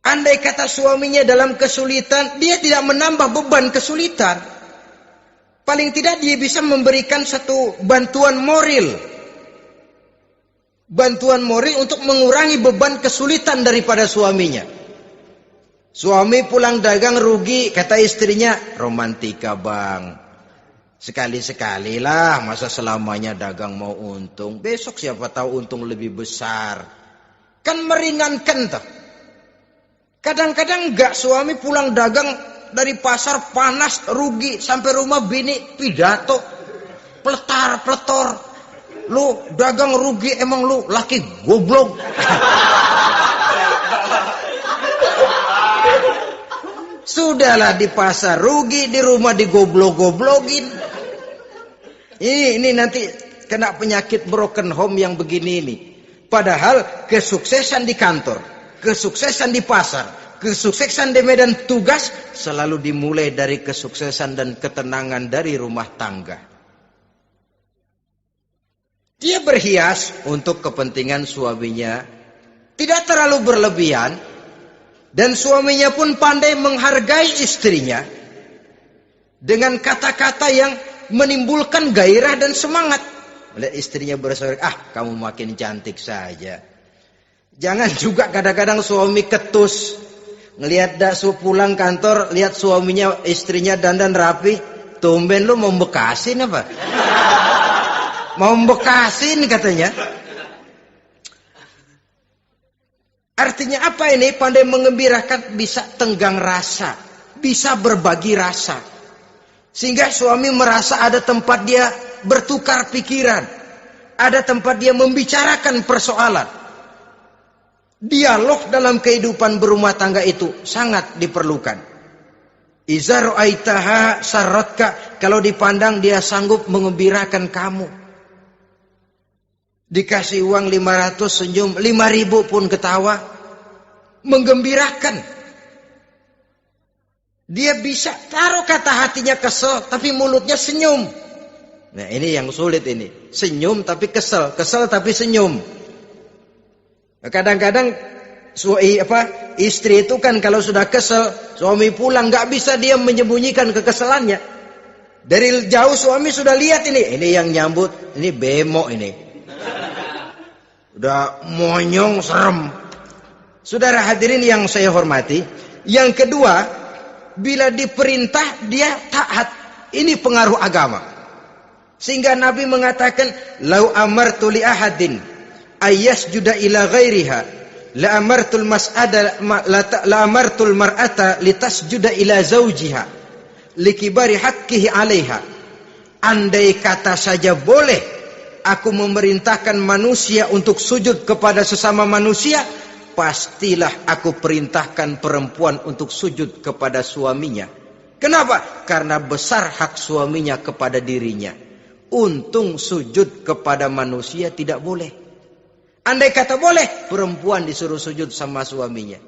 Andai kata suaminya dalam kesulitan, dia tidak menambah beban kesulitan. Paling tidak dia bisa memberikan satu bantuan moral. Bantuan moral untuk mengurangi beban kesulitan daripada suaminya. Suami pulang dagang rugi, kata istrinya, romantika bang. Sekali-sekali lah, masa selamanya dagang mau untung. Besok siapa tahu untung lebih besar. Kan meringankan tuh. Kadang-kadang enggak, suami pulang dagang dari pasar panas, rugi. Sampai rumah bini pidato. Pletar-pletor. Lu dagang rugi, emang lu laki goblok. Sudahlah di pasar rugi, di rumah digoblok-goblokin. Ini nanti kena penyakit broken home yang begini ini. Padahal kesuksesan di kantor, kesuksesan di pasar, kesuksesan di medan tugas selalu dimulai dari kesuksesan dan ketenangan dari rumah tangga. Dia berhias untuk kepentingan suaminya, tidak terlalu berlebihan, dan suaminya pun pandai menghargai istrinya dengan kata-kata yang menimbulkan gairah dan semangat. Melihat istrinya bersorak, kamu makin cantik saja. Jangan juga kadang-kadang suami ketus. Ngelihat daksu pulang kantor, lihat suaminya, istrinya dandan rapi. Tumben lu mau bekasin apa? Mau bekasin katanya. Artinya apa ini? Pandai mengembirakan, bisa tenggang rasa, bisa berbagi rasa. Sehingga suami merasa ada tempat dia bertukar pikiran. Ada tempat dia membicarakan persoalan. Dialog dalam kehidupan berumah tangga itu sangat diperlukan. Iza ra'aitaha sarratka, kalau dipandang dia sanggup mengembirakan kamu. Dikasih uang 500 senyum, 5.000 pun ketawa. Menggembirakan. Dia bisa taruh kata hatinya kesel, tapi mulutnya senyum. Nah ini yang sulit ini. Senyum tapi kesel, kesel tapi senyum. Kadang-kadang istri itu kan kalau sudah kesel, suami pulang nggak bisa dia menyembunyikan kekesalannya. Dari jauh suami sudah lihat ini yang nyambut, ini bemo ini. Udah monyong serem. Saudara hadirin yang saya hormati, yang kedua, bila diperintah dia taat. Ini pengaruh agama. Sehingga Nabi mengatakan, "Lau amartu li ahadin ayyasjuda ila ghairiha, la amartul mar'ata litasjuda ila zawjiha likibari haqqihi 'alaiha." Andai kata saja boleh aku memerintahkan manusia untuk sujud kepada sesama manusia, pastilah aku perintahkan perempuan untuk sujud kepada suaminya. Kenapa? Karena besar hak suaminya kepada dirinya. Untung sujud kepada manusia tidak boleh. Andai kata boleh, perempuan disuruh sujud sama suaminya.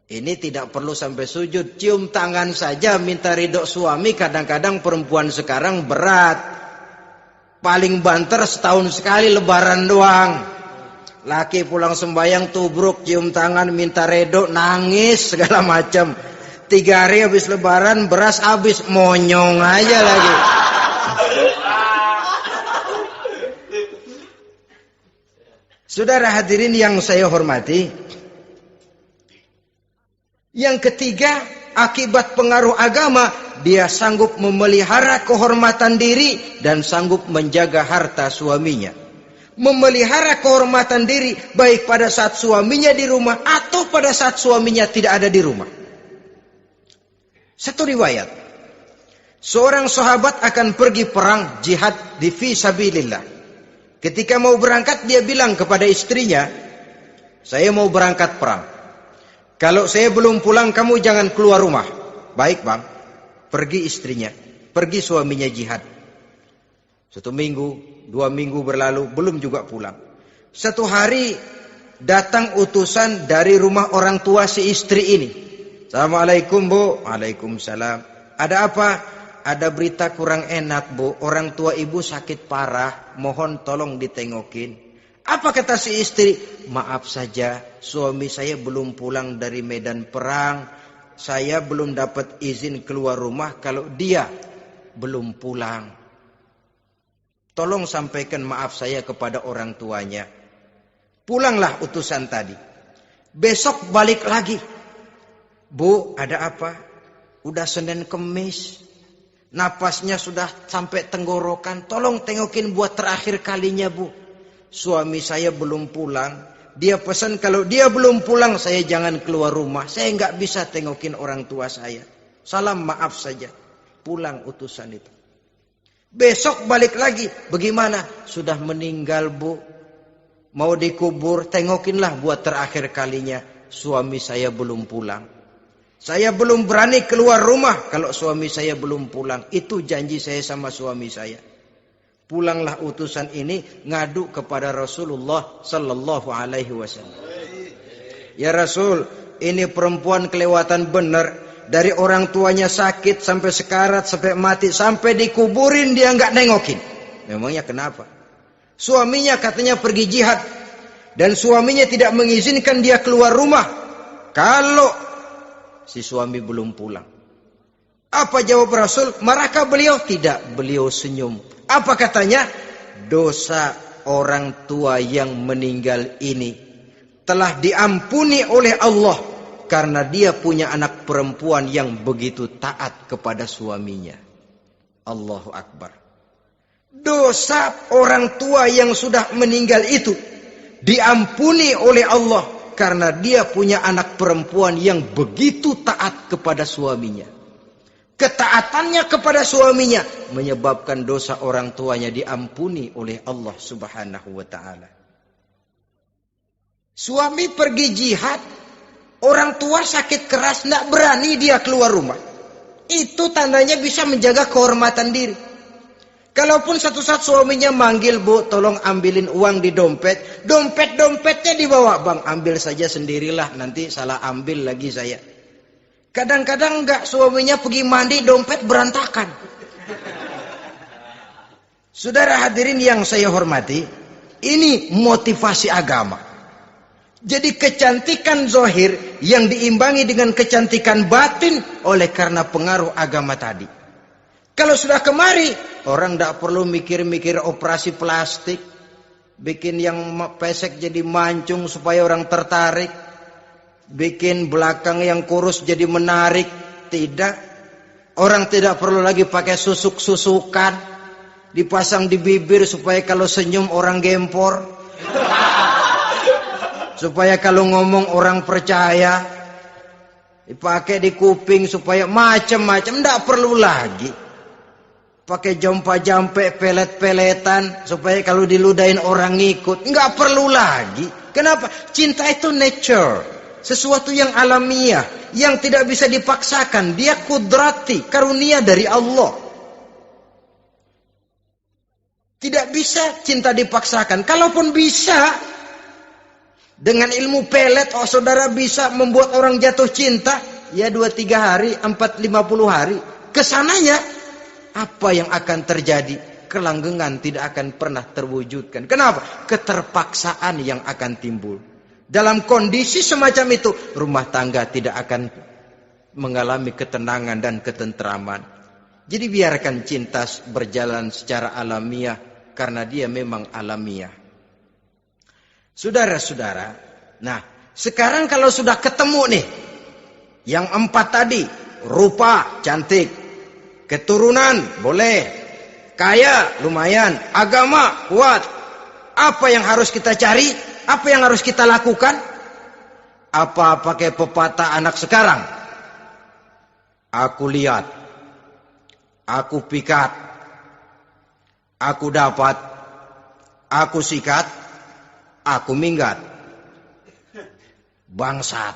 Ini tidak perlu sampai sujud, cium tangan saja minta ridho suami. Kadang-kadang perempuan sekarang berat. Paling banter setahun sekali lebaran doang. Laki pulang sembahyang tubruk, cium tangan, minta redo, nangis segala macam. 3 hari habis lebaran, beras habis, monyong aja lagi. Saudara hadirin yang saya hormati, yang ketiga, akibat pengaruh agama, dia sanggup memelihara kehormatan diri dan sanggup menjaga harta suaminya. Memelihara kehormatan diri baik pada saat suaminya di rumah atau pada saat suaminya tidak ada di rumah. Satu riwayat, seorang sahabat akan pergi perang jihad di fi sabilillah. Ketika mau berangkat dia bilang kepada istrinya, saya mau berangkat perang. Kalau saya belum pulang kamu jangan keluar rumah. Baik bang. Pergi istrinya, pergi suaminya jihad. 1 minggu, 2 minggu berlalu, belum juga pulang. Satu hari datang utusan dari rumah orang tua si istri ini. Assalamualaikum bu. Waalaikumsalam. Ada apa? Ada berita kurang enak bu. Orang tua ibu sakit parah. Mohon tolong ditengokin. Apa kata si istri? Maaf saja, suami saya belum pulang dari medan perang. Saya belum dapat izin keluar rumah kalau dia belum pulang. Tolong sampaikan maaf saya kepada orang tuanya. Pulanglah utusan tadi. Besok balik lagi. Bu, ada apa? Udah Senin Kemis. Napasnya sudah sampai tenggorokan. Tolong tengokin buat terakhir kalinya bu. Suami saya belum pulang. Dia pesan kalau dia belum pulang saya jangan keluar rumah. Saya nggak bisa tengokin orang tua saya. Salam maaf saja. Pulang utusan itu. Besok balik lagi. Bagaimana? Sudah meninggal bu. Mau dikubur. Tengokinlah buat terakhir kalinya. Suami saya belum pulang. Saya belum berani keluar rumah kalau suami saya belum pulang. Itu janji saya sama suami saya. Pulanglah utusan ini ngadu kepada Rasulullah sallallahu alaihi wasallam. Ya Rasul, ini perempuan kelewatan benar. Dari orang tuanya sakit sampai sekarat, sampai mati, sampai dikuburin dia nggak nengokin. Memangnya kenapa? Suaminya katanya pergi jihad. Dan suaminya tidak mengizinkan dia keluar rumah. Kalau si suami belum pulang. Apa jawab Rasul? Marahkah beliau? Tidak, beliau senyum. Apa katanya? Dosa orang tua yang meninggal ini telah diampuni oleh Allah. Karena dia punya anak perempuan yang begitu taat kepada suaminya. Allahu Akbar. Dosa orang tua yang sudah meninggal itu diampuni oleh Allah. Karena dia punya anak perempuan yang begitu taat kepada suaminya. Ketaatannya kepada suaminya menyebabkan dosa orang tuanya diampuni oleh Allah Subhanahu wa ta'ala. Suami pergi jihad, orang tua sakit keras, tidak berani dia keluar rumah. Itu tandanya bisa menjaga kehormatan diri. Kalaupun satu saat suaminya manggil, bu tolong ambilin uang di dompet. Dompetnya dibawa, bang ambil saja sendirilah, nanti salah ambil lagi saya. Kadang-kadang enggak, suaminya pergi mandi, dompet berantakan. Saudara hadirin yang saya hormati, ini motivasi agama. Jadi kecantikan zahir yang diimbangi dengan kecantikan batin oleh karena pengaruh agama tadi. Kalau sudah kemari, orang tidak perlu mikir-mikir operasi plastik, bikin yang pesek jadi mancung supaya orang tertarik, bikin belakang yang kurus jadi menarik. Tidak. Orang tidak perlu lagi pakai susuk-susukan, dipasang di bibir supaya kalau senyum orang gempor, supaya kalau ngomong orang percaya, dipakai di kuping supaya macam-macam. Tidak perlu lagi pakai jompa-jampe, pelet-peletan supaya kalau diludahin orang ngikut. Nggak perlu lagi. Kenapa? Cinta itu nature, sesuatu yang alamiah, yang tidak bisa dipaksakan. Dia kudrati, karunia dari Allah. Tidak bisa cinta dipaksakan. Kalaupun bisa, dengan ilmu pelet, oh saudara bisa membuat orang jatuh cinta, ya 2-3 hari, 4-50 hari. Kesananya apa yang akan terjadi? Kelanggengan tidak akan pernah terwujudkan. Kenapa? Keterpaksaan yang akan timbul. Dalam kondisi semacam itu, rumah tangga tidak akan mengalami ketenangan dan ketentraman. Jadi biarkan cinta berjalan secara alamiah, karena dia memang alamiah. Saudara-saudara, nah sekarang kalau sudah ketemu nih, yang 4 tadi, rupa cantik, keturunan boleh, kaya lumayan, agama kuat. Apa yang harus kita cari? Apa yang harus kita lakukan? Apa pakai pepatah anak sekarang? Aku lihat, aku pikat, aku dapat, aku sikat, aku minggat. Bangsat.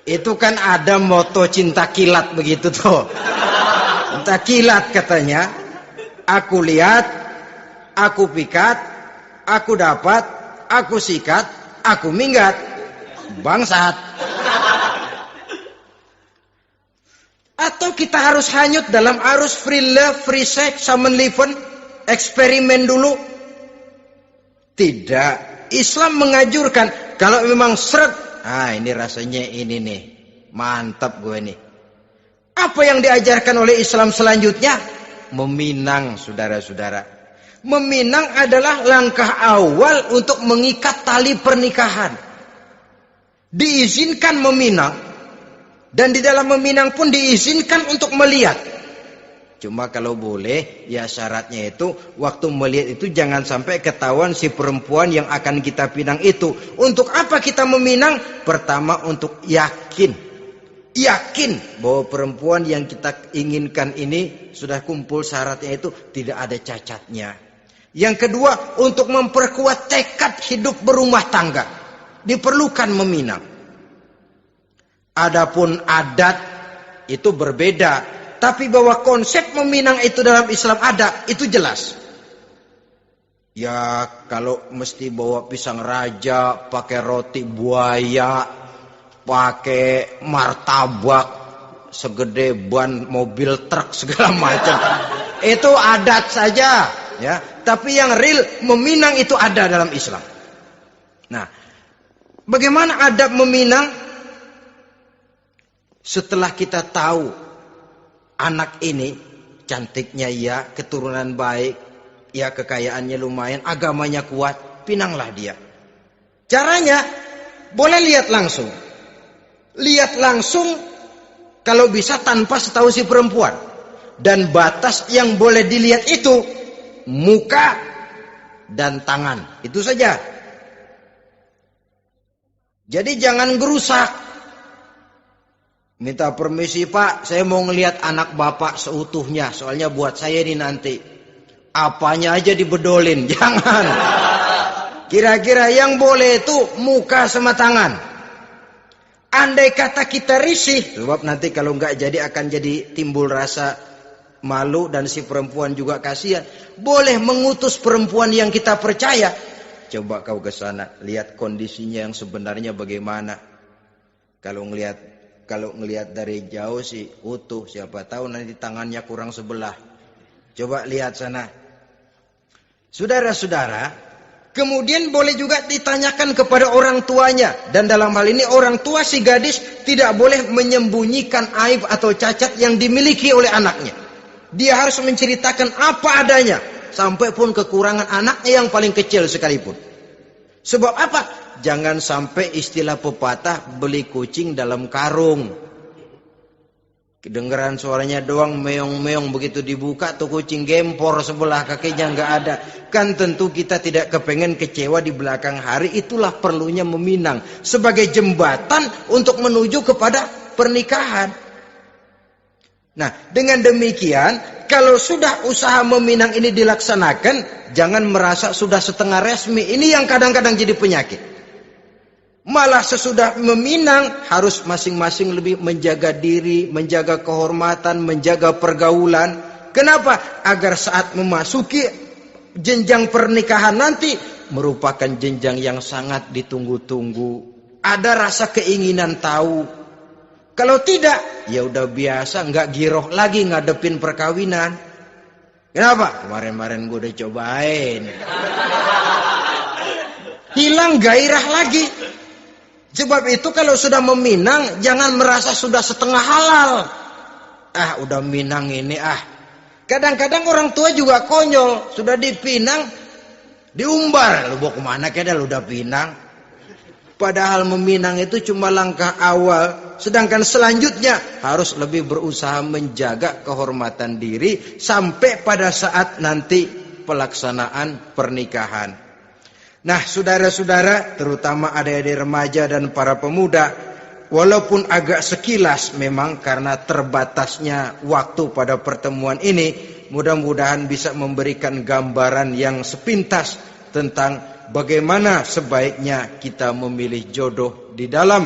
Itu kan ada moto cinta kilat begitu tuh. Cinta kilat katanya. Aku lihat, aku pikat, aku dapat, aku sikat, aku minggat. Bangsat. Atau kita harus hanyut dalam arus free love, free sex, summon living, eksperimen dulu? Tidak. Islam mengajurkan kalau memang seret, ini rasanya ini nih, mantap gue nih. Apa yang diajarkan oleh Islam selanjutnya? Meminang, saudara-saudara. Meminang adalah langkah awal untuk mengikat tali pernikahan. Diizinkan meminang, dan di dalam meminang pun diizinkan untuk melihat. Cuma kalau boleh, ya syaratnya itu waktu melihat itu jangan sampai ketahuan si perempuan yang akan kita pinang itu. Untuk apa kita meminang? Pertama untuk yakin bahwa perempuan yang kita inginkan ini sudah kumpul syaratnya itu, tidak ada cacatnya. Yang kedua, untuk memperkuat tekad hidup berumah tangga, diperlukan meminang. Adapun adat itu berbeda. Tapi bahwa konsep meminang itu dalam Islam ada, itu jelas. Ya kalau mesti bawa pisang raja, pakai roti buaya, pakai martabak segede ban mobil truk segala macam, itu adat saja, ya. Tapi yang real meminang itu ada dalam Islam. Nah, bagaimana adab meminang? Setelah kita tahu anak ini cantiknya ya, keturunan baik, ya kekayaannya lumayan, agamanya kuat, pinanglah dia. Caranya boleh lihat langsung. Lihat langsung kalau bisa tanpa setahu si perempuan. Dan batas yang boleh dilihat itu muka dan tangan. Itu saja. Jadi jangan gerusak. Minta permisi Pak, saya mau ngelihat anak bapak seutuhnya. Soalnya buat saya ini nanti. Apanya aja dibedolin, jangan. Kira-kira yang boleh itu muka sama tangan. Andai kata kita risih, sebab nanti kalau nggak jadi akan jadi timbul rasa malu dan si perempuan juga kasihan. Boleh mengutus perempuan yang kita percaya. Coba kau ke sana, lihat kondisinya yang sebenarnya bagaimana. Kalau ngelihat dari jauh sih utuh, siapa tahu nanti tangannya kurang sebelah. Coba lihat sana. Saudara-saudara, kemudian boleh juga ditanyakan kepada orang tuanya. Dan dalam hal ini orang tua si gadis tidak boleh menyembunyikan aib atau cacat yang dimiliki oleh anaknya. Dia harus menceritakan apa adanya, sampai pun kekurangan anaknya yang paling kecil sekalipun. Sebab apa? Jangan sampai istilah pepatah beli kucing dalam karung. Kedengeran suaranya doang meong-meong, begitu dibuka tuh kucing gempor sebelah kakinya nggak ada. Kan tentu kita tidak kepengen kecewa di belakang hari. Itulah perlunya meminang sebagai jembatan untuk menuju kepada pernikahan. Nah, dengan demikian kalau sudah usaha meminang ini dilaksanakan, jangan merasa sudah setengah resmi. Ini yang kadang-kadang jadi penyakit. Malah sesudah meminang harus masing-masing lebih menjaga diri, menjaga kehormatan, menjaga pergaulan. Kenapa? Agar saat memasuki jenjang pernikahan nanti merupakan jenjang yang sangat ditunggu-tunggu. Ada rasa keinginan tahu. Kalau tidak, ya udah biasa, nggak giroh lagi ngadepin perkawinan. Kenapa? Kemarin-kemarin gue udah cobain. Hilang gairah lagi. Sebab itu kalau sudah meminang, jangan merasa sudah setengah halal. Udah minang ini Kadang-kadang orang tua juga konyol. Sudah dipinang, diumbar. Lu bawa kemana keda lu udah pinang? Padahal meminang itu cuma langkah awal. Sedangkan selanjutnya harus lebih berusaha menjaga kehormatan diri sampai pada saat nanti pelaksanaan pernikahan. Nah, saudara-saudara, terutama adik-adik remaja dan para pemuda, walaupun agak sekilas memang karena terbatasnya waktu pada pertemuan ini, mudah-mudahan bisa memberikan gambaran yang sepintas tentang bagaimana sebaiknya kita memilih jodoh di dalam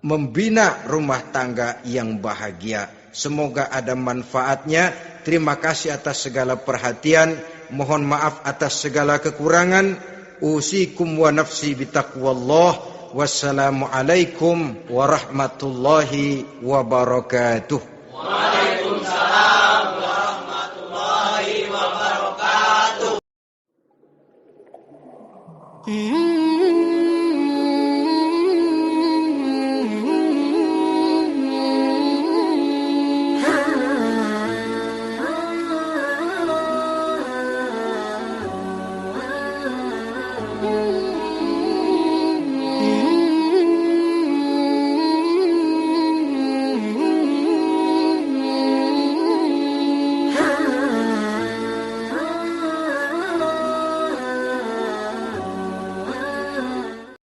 membina rumah tangga yang bahagia. Semoga ada manfaatnya. Terima kasih atas segala perhatian. Mohon maaf atas segala kekurangan. Usikum wa nafsi bitaqwallah. Wassalamualaikum warahmatullahi wabarakatuh. Waalaikumsalam warahmatullahi wabarakatuh.